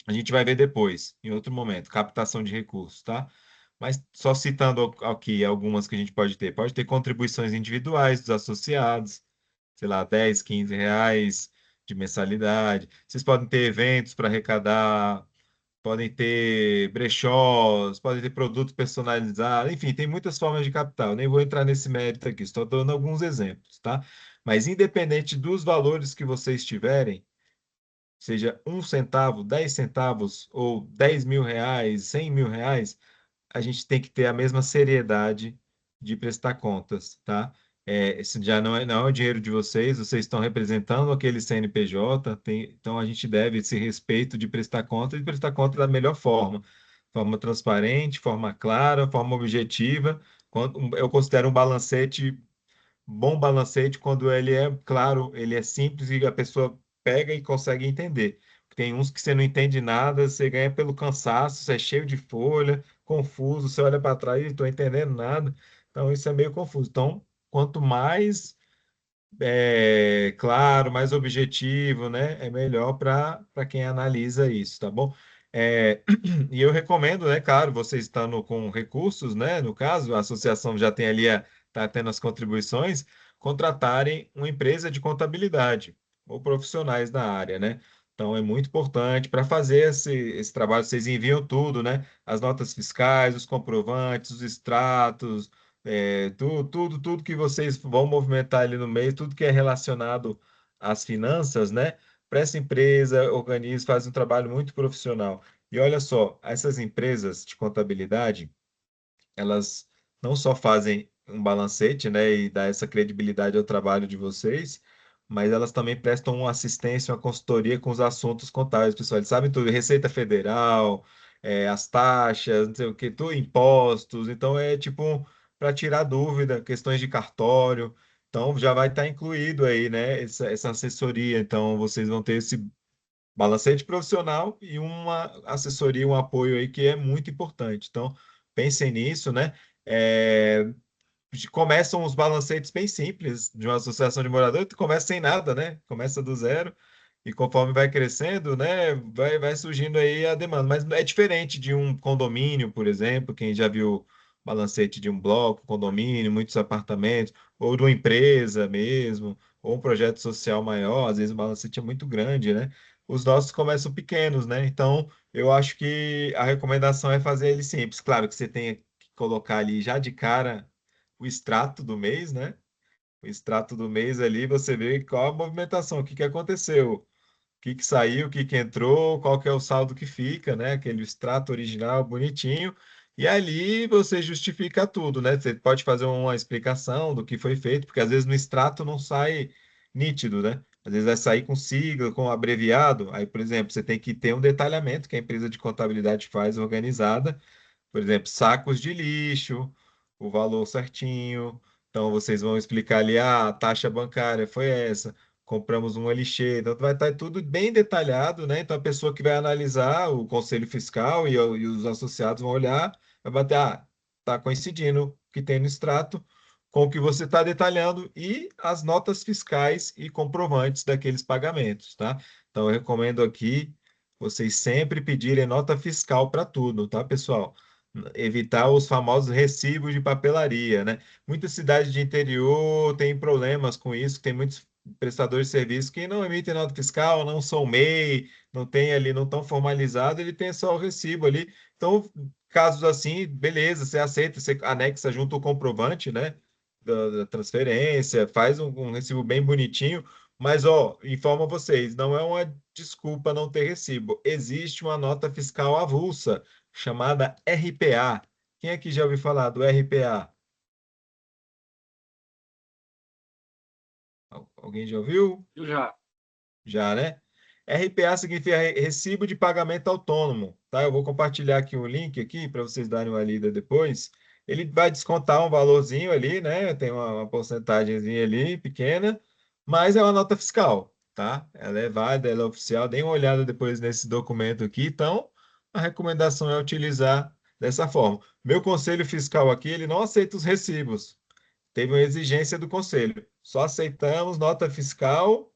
a gente vai ver depois, em outro momento, captação de recursos, tá? Mas só citando aqui algumas que a gente pode ter. Pode ter contribuições individuais dos associados, sei lá, 10, 15 reais de mensalidade. Vocês podem ter eventos para arrecadar, podem ter brechós, podem ter produtos personalizados, enfim, tem muitas formas de capital. Nem vou entrar nesse mérito aqui, estou dando alguns exemplos, tá? Mas independente dos valores que vocês tiverem, seja 1 centavo, 10 centavos ou 10 mil reais, 100 mil reais, a gente tem que ter a mesma seriedade de prestar contas, tá? Esse já não é o dinheiro de vocês estão representando aquele CNPJ, então a gente deve esse respeito de prestar conta e prestar conta da melhor forma transparente, forma clara, forma objetiva. Eu considero um balancete bom balancete quando ele é claro, ele é simples e a pessoa pega e consegue entender. Tem uns que você não entende nada, você ganha pelo cansaço, você é cheio de folha, confuso, você olha para trás e não estou entendendo nada. Então, isso é meio confuso. Então, quanto mais claro, mais objetivo, né? É melhor para quem analisa isso, tá bom? E eu recomendo, né? Claro, vocês estando com recursos, né? No caso, a associação já tem ali, está tendo as contribuições, contratarem uma empresa de contabilidade ou profissionais da área, né? Então, é muito importante para fazer esse trabalho. Vocês enviam tudo, né? As notas fiscais, os comprovantes, os extratos, tudo que vocês vão movimentar ali no mês, tudo que é relacionado às finanças, né? Para essa empresa, organiza, faz um trabalho muito profissional. E olha só, essas empresas de contabilidade, elas não só fazem um balancete, né, e dá essa credibilidade ao trabalho de vocês, mas elas também prestam uma assistência, uma consultoria com os assuntos contábeis, pessoal. Eles sabem tudo, Receita Federal, as taxas, não sei o que, tudo, impostos. Então é tipo para tirar dúvida, questões de cartório. Então já vai estar incluído aí, né, essa assessoria. Então vocês vão ter esse balancete profissional e uma assessoria, um apoio aí que é muito importante. Então, pensem nisso, né? É, Começam os balancetes bem simples de uma associação de moradores, começa sem nada, né? Começa do zero e conforme vai crescendo, né, vai surgindo aí a demanda. Mas é diferente de um condomínio, por exemplo, quem já viu balancete de um bloco, condomínio, muitos apartamentos, ou de uma empresa mesmo, ou um projeto social maior, às vezes o balancete é muito grande, né? Os nossos começam pequenos, né? Então, eu acho que a recomendação é fazer ele simples. Claro que você tem que colocar ali já de cara o extrato do mês, né? O extrato do mês ali, você vê qual a movimentação, o que que aconteceu, o que que saiu, o que que entrou, qual que é o saldo que fica, né? Aquele extrato original bonitinho. E ali você justifica tudo, né? Você pode fazer uma explicação do que foi feito, porque às vezes no extrato não sai nítido, né? Às vezes vai sair com sigla, com abreviado. Aí, por exemplo, você tem que ter um detalhamento que a empresa de contabilidade faz organizada, por exemplo, sacos de lixo, o valor certinho. Então, vocês vão explicar ali, a taxa bancária foi essa, compramos um lixeira. Então, vai estar tudo bem detalhado, né? Então, a pessoa que vai analisar, o conselho fiscal e os associados vão olhar, vai bater, está coincidindo o que tem no extrato com o que você está detalhando e as notas fiscais e comprovantes daqueles pagamentos, tá? Então, eu recomendo aqui vocês sempre pedirem nota fiscal para tudo, tá, pessoal? Evitar os famosos recibos de papelaria, né? Muitas cidades de interior têm problemas com isso, tem muitos prestadores de serviço que não emitem nota fiscal, não são MEI, não tem ali, não estão formalizados, ele tem só o recibo ali. Então, casos assim, beleza, você aceita, você anexa junto o comprovante, né? Da transferência, faz um recibo bem bonitinho, mas ó, informa vocês, não é uma desculpa não ter recibo. Existe uma nota fiscal avulsa chamada RPA. Quem aqui já ouviu falar do RPA? Alguém já ouviu? Eu já. Já, né? RPA significa Recibo de Pagamento Autônomo, tá? Eu vou compartilhar aqui o link aqui para vocês darem uma lida depois. Ele vai descontar um valorzinho ali, né? Tem uma porcentagemzinha ali pequena, mas é uma nota fiscal, tá? Ela é válida, ela é oficial. Deem uma olhada depois nesse documento aqui. Então, a recomendação é utilizar dessa forma. Meu conselho fiscal aqui, ele não aceita os recibos. Teve uma exigência do conselho. Só aceitamos nota fiscal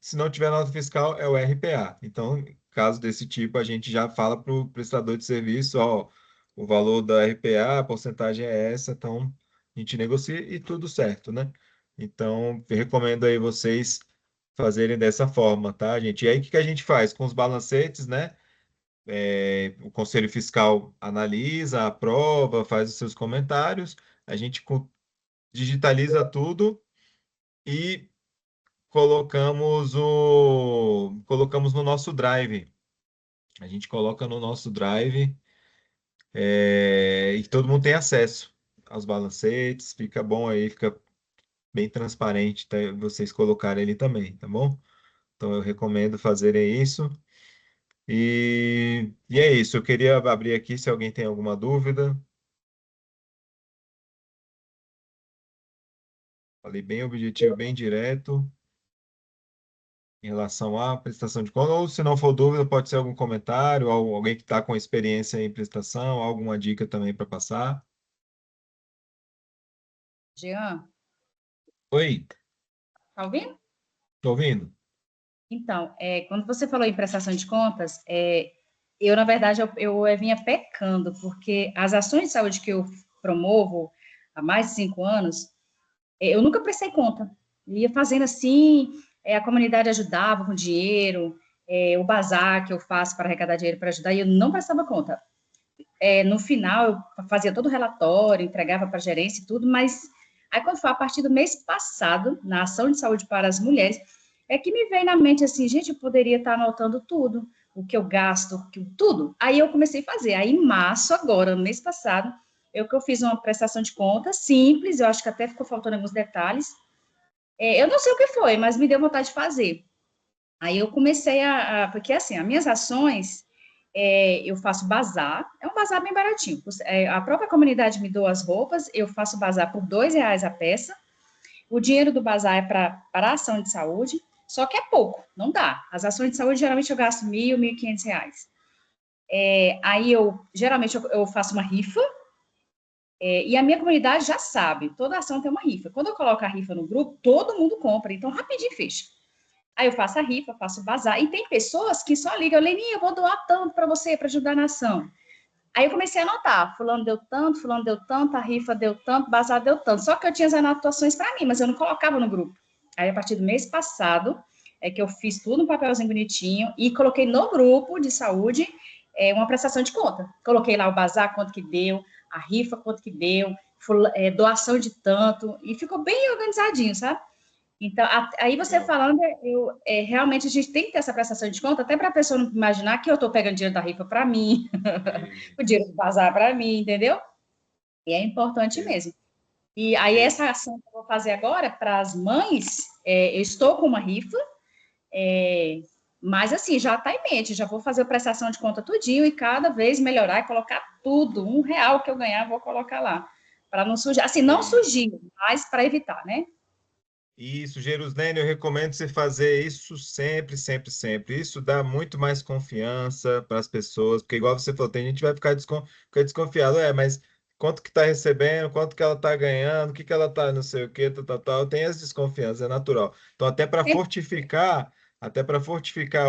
se não tiver nota fiscal, é o RPA. Então, caso desse tipo, a gente já fala para o prestador de serviço, ó, o valor da RPA, a porcentagem é essa, então a gente negocia e tudo certo, né? Então, eu recomendo aí vocês fazerem dessa forma, tá, gente? E aí, o que que a gente faz? Com os balancetes, né? O Conselho Fiscal analisa, aprova, faz os seus comentários, a gente digitaliza tudo e colocamos no nosso Drive. A gente coloca no nosso Drive, e todo mundo tem acesso aos balancetes, fica bom aí, fica bem transparente, tá? Vocês colocarem ali também, tá bom? Então eu recomendo fazerem isso. E é isso, eu queria abrir aqui se alguém tem alguma dúvida. Falei bem objetivo, bem direto em relação à prestação de conta, ou se não for dúvida, pode ser algum comentário, ou alguém que está com experiência em prestação, alguma dica também para passar. Jean, Oi, tá ouvindo? tô ouvindo? Então, quando você falou em prestação de contas, eu, na verdade, eu vinha pecando, porque as ações de saúde que eu promovo há mais de 5 anos, eu nunca prestei conta. Eu ia fazendo assim, a comunidade ajudava com dinheiro, o bazar que eu faço para arrecadar dinheiro para ajudar, e eu não prestava conta. No final, eu fazia todo o relatório, entregava para a gerência e tudo, mas aí quando foi a partir do mês passado, na ação de saúde para as mulheres, é que me veio na mente assim, gente, eu poderia estar anotando tudo, o que eu gasto, tudo. Aí eu comecei a fazer. Aí em março, agora, no mês passado, que eu fiz uma prestação de contas simples, eu acho que até ficou faltando alguns detalhes. Eu não sei o que foi, mas me deu vontade de fazer. Aí eu comecei porque assim, as minhas ações, eu faço bazar, é um bazar bem baratinho. A própria comunidade me doa as roupas, eu faço bazar por R$ 2 a peça. O dinheiro do bazar é para a ação de saúde, só que é pouco, não dá. As ações de saúde, geralmente eu gasto R$ 1.000, R$ 1.500. Aí geralmente eu faço uma rifa, e a minha comunidade já sabe, toda ação tem uma rifa. Quando eu coloco a rifa no grupo, todo mundo compra, então rapidinho fecha. Aí eu faço a rifa, faço o bazar. E tem pessoas que só ligam, Leninha, eu vou doar tanto para você, para ajudar na ação. Aí eu comecei a anotar, fulano deu tanto, a rifa deu tanto, bazar deu tanto. Só que eu tinha as anotações para mim, mas eu não colocava no grupo. Aí a partir do mês passado, é que eu fiz tudo no papelzinho bonitinho e coloquei no grupo de saúde uma prestação de conta. Coloquei lá o bazar, quanto que deu, a rifa, quanto que deu, doação de tanto, e ficou bem organizadinho, sabe? Então, aí você Legal. falando, realmente a gente tem que ter essa prestação de conta, até para a pessoa não imaginar que eu estou pegando dinheiro da rifa para mim, o dinheiro do bazar para mim, entendeu? E é importante É, mesmo. E aí, é, essa ação que eu vou fazer agora para as mães, eu estou com uma rifa, mas assim, já está em mente, já vou fazer a prestação de conta tudinho e cada vez melhorar e colocar tudo, R$ 1 que eu ganhar, vou colocar lá. Para não sujar, assim, não é. surgir, mas para evitar, né? Isso, Jerusalém, eu recomendo você fazer isso sempre, sempre, sempre. Isso dá muito mais confiança para as pessoas, porque igual você falou, tem gente que vai ficar desconfiado, mas quanto que está recebendo, quanto que ela está ganhando, o que que ela está, não sei o que, tal, tal, tal, tem essa desconfiança, é natural. Então, até para fortificar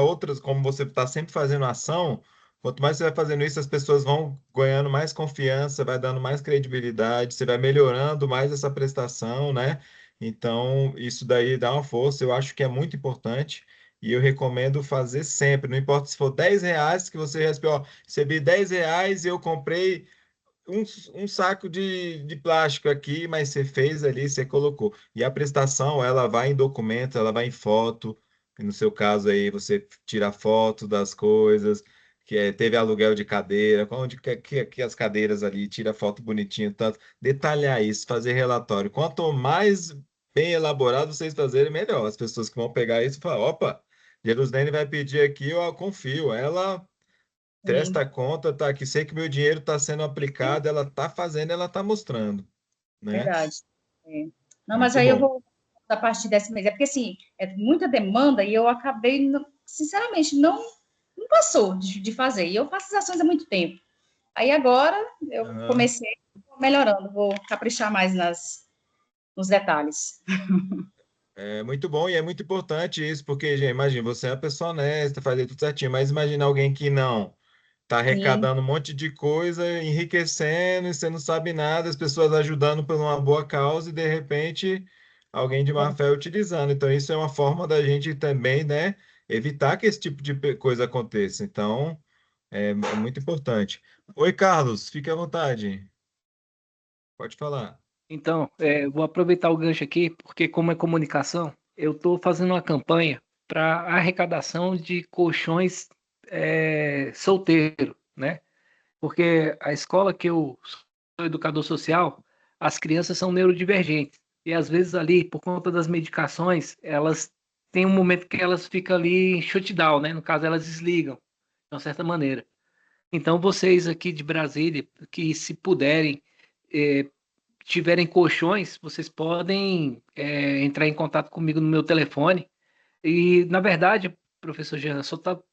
outras, como você está sempre fazendo ação, quanto mais você vai fazendo isso, as pessoas vão ganhando mais confiança, vai dando mais credibilidade, você vai melhorando mais essa prestação, né? Então, isso daí dá uma força, eu acho que é muito importante e eu recomendo fazer sempre. Não importa se for R$ 10 que você recebeu, ó, recebi R$ 10 e eu comprei um, um saco de plástico aqui, mas você fez ali, você colocou. E a prestação, ela vai em documento, ela vai em foto. E no seu caso aí, você tira foto das coisas, teve aluguel de cadeira, onde que as cadeiras ali, tira foto bonitinho, tanto. Detalhar isso, fazer relatório. Quanto mais bem elaborado vocês fazerem, melhor. As pessoas que vão pegar isso falam, opa, Jerusalém vai pedir aqui, eu confio. Ela Sim, presta conta, tá aqui, sei que meu dinheiro está sendo aplicado, ela está fazendo, ela está mostrando, né? verdade. É. Não, mas Muito aí eu bom. vou da parte desse mês. É porque, assim, é muita demanda e eu acabei, sinceramente, não passou de fazer. E eu faço as ações há muito tempo. Aí agora eu Aham. comecei melhorando, vou caprichar mais nos detalhes. É muito bom e é muito importante isso, porque, gente, imagina, você é uma pessoa honesta, fazer tudo certinho, mas imagina alguém que não está Sim, arrecadando um monte de coisa, enriquecendo, e você não sabe nada, as pessoas ajudando por uma boa causa e de repente alguém de má fé utilizando. Então, isso é uma forma da gente também, né, evitar que esse tipo de coisa aconteça. Então, é muito importante. Oi, Carlos, fique à vontade. Pode falar. Então, vou aproveitar o gancho aqui, porque como é comunicação, eu estou fazendo uma campanha para arrecadação de colchões solteiro, né? Porque a escola que eu sou educador social, as crianças são neurodivergentes. E às vezes ali, por conta das medicações, elas têm um momento que elas ficam ali em shutdown, né? No caso, elas desligam, de uma certa maneira. Então, vocês aqui de Brasília, que se puderem, tiverem colchões, vocês podem entrar em contato comigo no meu telefone. E, na verdade, professor Jean,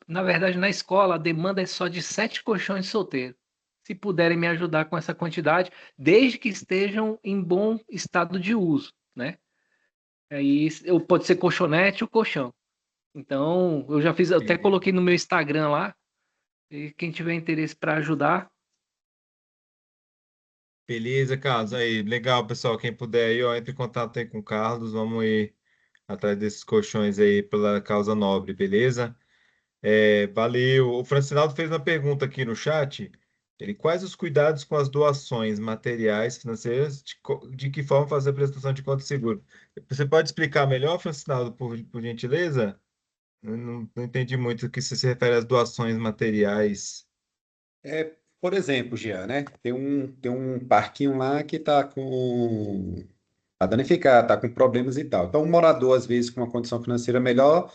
na verdade, na escola, a demanda é só de 7 colchões solteiros. Se puderem me ajudar com essa quantidade, desde que estejam em bom estado de uso, né? Aí pode ser colchonete ou colchão. Então, eu já fiz, eu até Beleza. coloquei no meu Instagram lá, e quem tiver interesse para ajudar, Beleza, Carlos. Aí, legal, pessoal. Quem puder aí, ó, entre em contato aí com o Carlos. Vamos ir atrás desses colchões aí pela causa nobre, beleza? Valeu. O Francinaldo fez uma pergunta aqui no chat. Quais os cuidados com as doações materiais, financeiras, de que forma fazer a prestação de conta seguro? Você pode explicar melhor, Francinaldo, por gentileza? Eu não entendi muito o que se refere às doações materiais. Por exemplo, Jean, né? Tem um parquinho lá que tá danificado, tá com problemas e tal. Então, um morador, às vezes, com uma condição financeira melhor,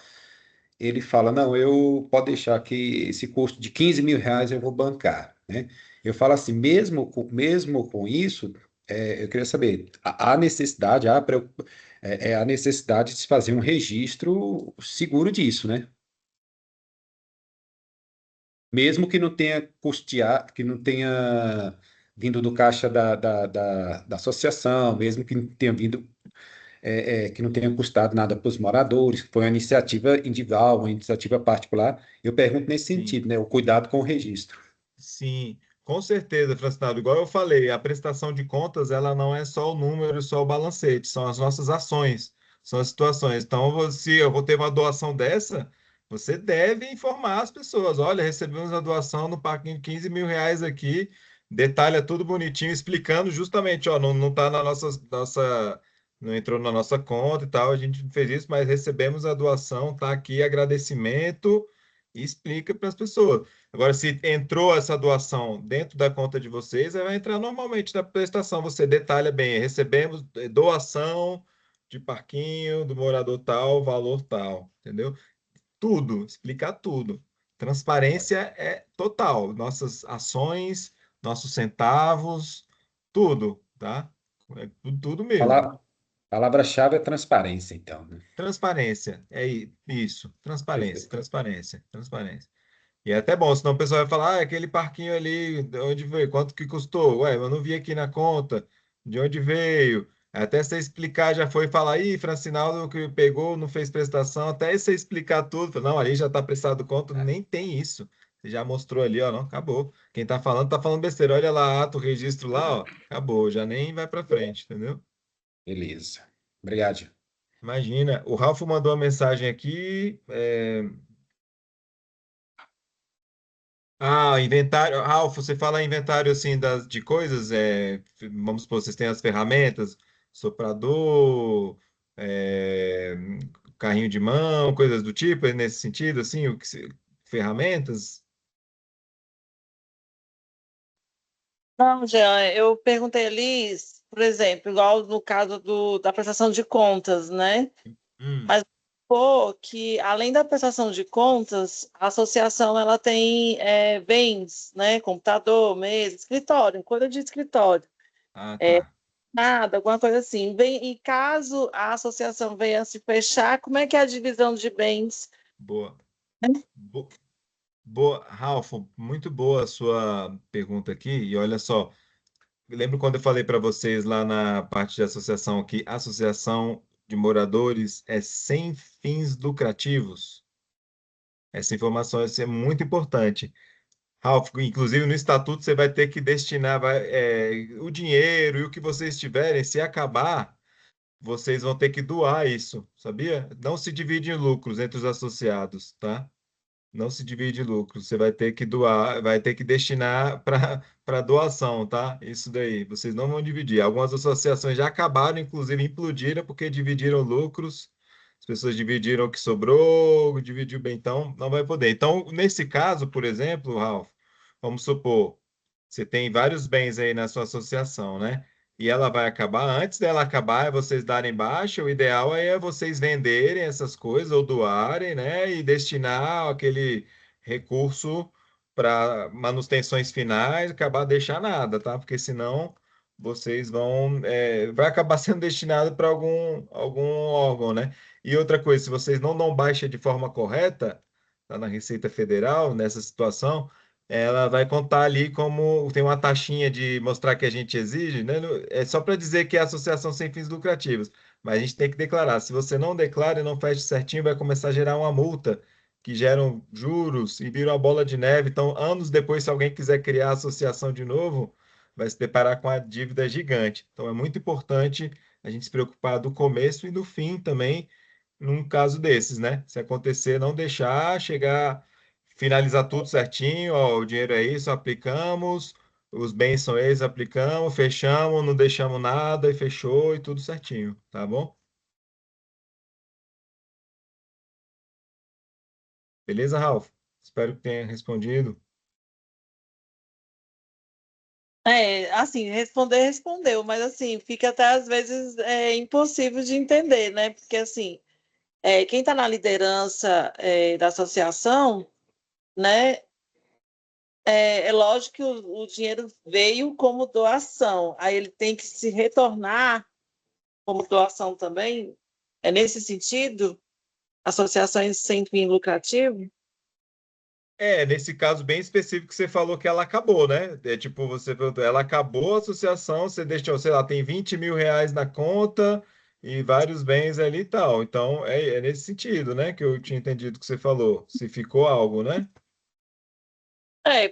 ele fala, não, eu pode deixar que esse custo de 15 mil reais eu vou bancar, né? Eu falo assim, mesmo com isso, eu queria saber, a necessidade, a necessidade de se fazer um registro seguro disso, né? Mesmo que não tenha custeado, que não tenha vindo do caixa da associação, mesmo que não tenha vindo, que não tenha custado nada para os moradores, que foi uma iniciativa individual, uma iniciativa particular. Eu pergunto nesse Sim. sentido, né? O cuidado com o registro. Sim, com certeza, Francinaldo. Igual eu falei, a prestação de contas, ela não é só o número, só o balancete, são as nossas ações, são as situações. Então, se eu vou ter uma doação dessa, você deve informar as pessoas. Olha, recebemos a doação no parquinho de 15 mil reais aqui, detalha tudo bonitinho, explicando justamente, ó, não está na não entrou na nossa conta e tal, a gente fez isso, mas recebemos a doação, tá aqui, agradecimento, e explica para as pessoas. Agora, se entrou essa doação dentro da conta de vocês, aí vai entrar normalmente na prestação. Você detalha bem, recebemos doação de parquinho do morador tal, valor tal, entendeu? Tudo, explicar tudo. Transparência é total. Nossas ações, nossos centavos, tudo, tá? É tudo mesmo. Pala- Palavra-chave é transparência, então, né? Transparência, isso. Transparência, Perfeito. transparência, transparência. E é até bom, senão o pessoal vai falar, aquele parquinho ali, de onde veio? Quanto que custou? Ué, eu não vi aqui na conta, de onde veio? Até você explicar, já foi falar, ih, Francinaldo que pegou, não fez prestação, até você explicar tudo, fala, não, ali já está prestado conta, nem tem isso. Você já mostrou ali, ó, não, acabou. Quem tá falando besteira, olha lá, ato, registro lá, ó, acabou, já nem vai para frente, entendeu? Beleza. Obrigado, Jean. Imagina, o Ralfo mandou uma mensagem aqui, inventário. Ralf, você fala inventário assim de coisas, vamos supor, vocês têm as ferramentas, soprador, é, carrinho de mão, coisas do tipo, é nesse sentido, assim, ferramentas? Não, Jean, eu perguntei ali, por exemplo, igual no caso da prestação de contas, né? Hum, Mas pô, que além da prestação de contas, a associação ela tem bens, né? Computador, mesa, escritório, coisa de escritório, tá, nada, alguma coisa assim. E caso a associação venha se fechar, como é que é a divisão de bens? boa. Bo- Boa, Ralf, muito boa a sua pergunta aqui. E olha só, lembro quando eu falei para vocês lá na parte de associação que associação de moradores é sem fins lucrativos? Essa informação é muito importante. Ralf, inclusive no estatuto você vai ter que destinar o dinheiro e o que vocês tiverem, se acabar, vocês vão ter que doar isso, sabia? Não se divide em lucros entre os associados, tá? Não se divide lucro. Você vai ter que doar, vai ter que destinar para doação, tá? Isso daí. Vocês não vão dividir. Algumas associações já acabaram, inclusive implodiram, porque dividiram lucros. As pessoas dividiram o que sobrou, dividiu bem, então não vai poder. Então, nesse caso, por exemplo, Ralf, vamos supor, você tem vários bens aí na sua associação, né? e ela vai acabar. Antes dela acabar, é vocês darem baixa. O ideal é vocês venderem essas coisas ou doarem, né? E destinar aquele recurso para manutenções finais, acabar deixar nada, tá? Porque senão vocês vão, vai acabar sendo destinado para algum órgão, né? E outra coisa, se vocês não dão baixa de forma correta, tá na Receita Federal, nessa situação, ela vai contar ali como tem uma taxinha de mostrar que a gente exige, né? É só para dizer que é associação sem fins lucrativos, mas a gente tem que declarar. Se você não declara e não fecha certinho, vai começar a gerar uma multa que geram juros e vira uma bola de neve. Então, anos depois, se alguém quiser criar a associação de novo, vai se deparar com a dívida gigante. Então, é muito importante a gente se preocupar do começo e do fim também, num caso desses, né? Se acontecer, não deixar chegar, finalizar tudo certinho, ó, o dinheiro é isso, aplicamos, os bens são esses, aplicamos, fechamos, não deixamos nada e fechou e tudo certinho, tá bom? Beleza, Ralf? Espero que tenha respondido. Assim, responder, respondeu, mas assim, fica até às vezes impossível de entender, né? Porque assim, quem está na liderança da associação, né? É lógico que o dinheiro veio como doação, aí ele tem que se retornar como doação também. É nesse sentido, associações sem fim lucrativo? Nesse caso bem específico que você falou que ela acabou, né? É tipo, você perguntou, ela acabou a associação, você deixou, sei lá, tem 20 mil reais na conta e vários bens ali e tal. Então, é nesse sentido, né? Que eu tinha entendido que você falou. Se ficou algo, né?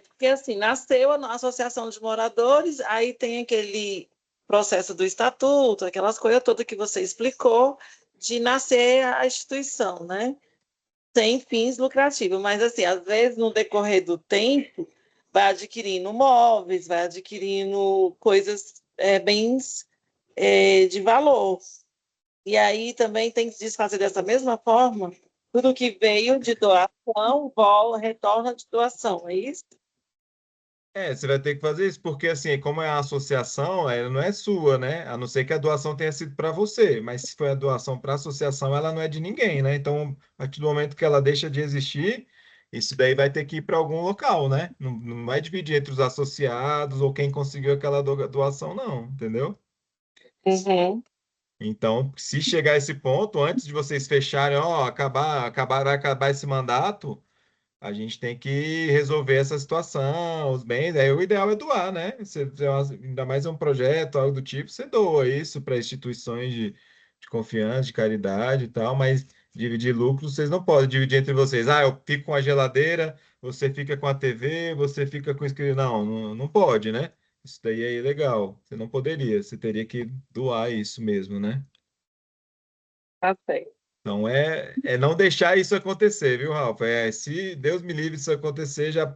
Porque assim, nasceu a associação de moradores, aí tem aquele processo do estatuto, aquelas coisas todas que você explicou, de nascer a instituição, né? Sem fins lucrativos, mas assim, às vezes no decorrer do tempo, vai adquirindo móveis, vai adquirindo coisas, bens de valor. E aí também tem que desfazer dessa mesma forma, tudo que veio de doação, retorna de doação, é isso? Você vai ter que fazer isso, porque assim, como é a associação, ela não é sua, né? A não ser que a doação tenha sido para você, mas se foi a doação para a associação, ela não é de ninguém, né? Então, a partir do momento que ela deixa de existir, isso daí vai ter que ir para algum local, né? Não, não vai dividir entre os associados ou quem conseguiu aquela doação, não, entendeu? Uhum. Então, se chegar a esse ponto, antes de vocês fecharem, ó, vai acabar esse mandato. A gente tem que resolver essa situação, os bens. Aí o ideal é doar, né? Ainda mais um projeto, algo do tipo, você doa isso para instituições de confiança, de caridade e tal, mas dividir lucros vocês não podem dividir entre vocês. Ah, eu fico com a geladeira, você fica com a TV, você fica com o escritório. Não pode, né? Isso daí é ilegal. Você não poderia, você teria que doar isso mesmo, né? Tá certo. Então é não deixar isso acontecer, viu, Ralf? Se Deus me livre isso acontecer, já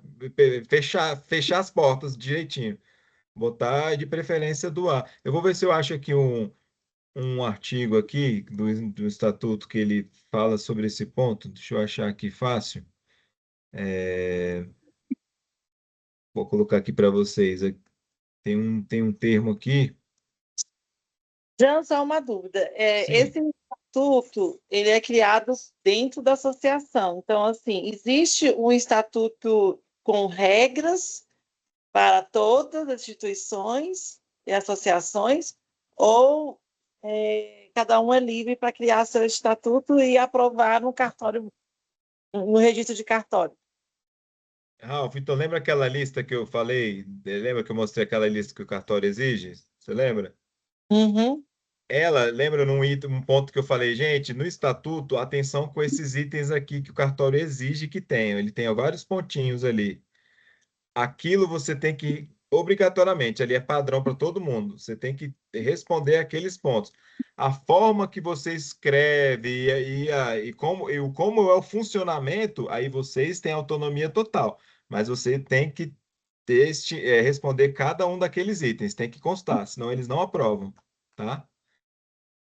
fechar as portas direitinho. Botar de preferência doar. Eu vou ver se eu acho aqui um artigo aqui do Estatuto que ele fala sobre esse ponto. Deixa eu achar aqui fácil. Vou colocar aqui para vocês. Tem um termo aqui. Já só uma dúvida. Sim. Esse estatuto, ele é criado dentro da associação. Então, assim, existe um estatuto com regras para todas as instituições e associações, ou cada um é livre para criar seu estatuto e aprovar no cartório, no registro de cartório? Ralf, então lembra aquela lista que eu falei? Lembra que eu mostrei aquela lista que o cartório exige? Você lembra? Uhum. Ela lembra num item, um ponto que eu falei, gente, no estatuto, atenção com esses itens aqui que o cartório exige que tenham. Ele tem vários pontinhos ali. Aquilo você tem que, obrigatoriamente, ali é padrão para todo mundo. Você tem que responder aqueles pontos. A forma que você escreve como é o funcionamento, aí vocês têm autonomia total. Mas você tem que responder cada um daqueles itens, tem que constar, senão eles não aprovam, tá?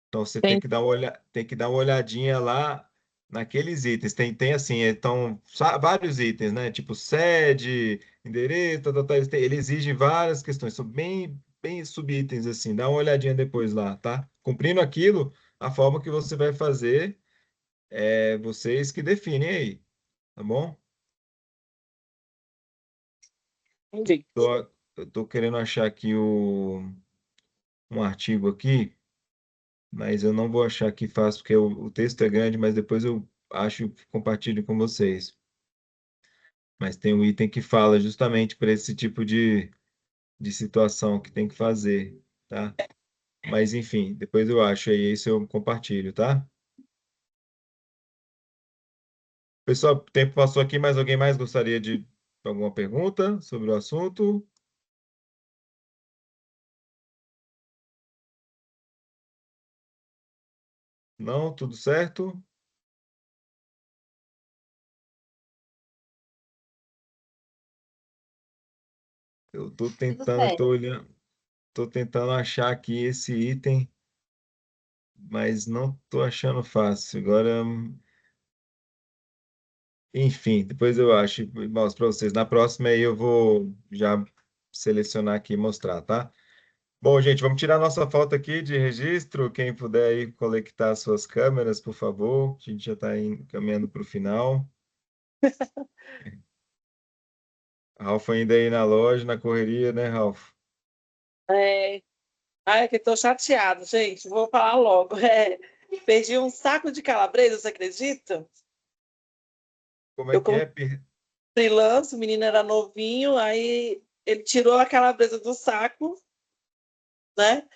Então você tem Tem. que tem que dar uma olhadinha lá naqueles itens. Tem assim, então, vários itens, né? Tipo sede, endereço, ele exige várias questões. São bem bem subitens assim, dá uma olhadinha depois lá, tá? Cumprindo aquilo, a forma que você vai fazer é vocês que definem aí, tá bom? Entendi. Eu tô querendo achar aqui um artigo aqui, mas eu não vou achar aqui fácil, porque o texto é grande, mas depois eu acho e compartilho com vocês. Mas tem um item que fala justamente para esse tipo de situação que tem que fazer, tá? Mas enfim, depois eu acho aí, isso eu compartilho, tá? Pessoal, o tempo passou aqui, mas alguém mais gostaria de alguma pergunta sobre o assunto? Não, tudo certo? Eu tô Tudo tentando, eu tô certo. olhando, tô tentando achar aqui esse item, mas não tô achando fácil. Agora, enfim, depois eu acho e mostro para vocês. Na próxima aí eu vou já selecionar aqui e mostrar, tá? Bom, gente, vamos tirar nossa foto aqui de registro. Quem puder aí conectar suas câmeras, por favor. A gente já está caminhando para o final. Ralf ainda aí na loja, na correria, né, Ralf? É, ai, que tô chateado, gente. Vou falar logo. Perdi um saco de calabresa, você acredita? Como é Eu que é? comprei freelance, o menino era novinho, aí ele tirou a calabresa do saco, né?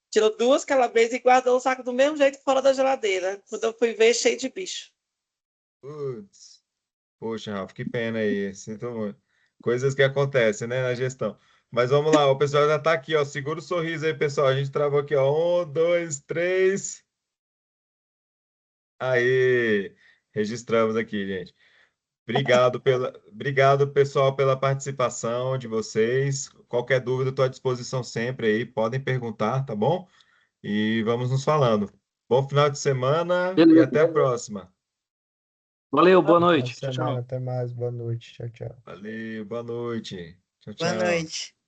Tirou duas calabresas e guardou o saco do mesmo jeito fora da geladeira. Quando eu fui ver, cheio de bicho. Putz. Poxa, Ralf, que pena aí. Sinto muito. Coisas que acontecem, né, na gestão. Mas vamos lá, o pessoal já está aqui, ó. Segura o sorriso aí, pessoal. A gente travou aqui, ó. 1, 2, 3. Aí, registramos aqui, gente. Obrigado, pessoal, pela participação de vocês. Qualquer dúvida, estou à disposição sempre aí. Podem perguntar, tá bom? E vamos nos falando. Bom final de semana e Beleza. até a próxima. Valeu, boa Bom final de noite. Tchau, semana, tchau. até mais, boa noite, tchau, tchau. Valeu, boa noite. Tchau, Boa tchau. noite.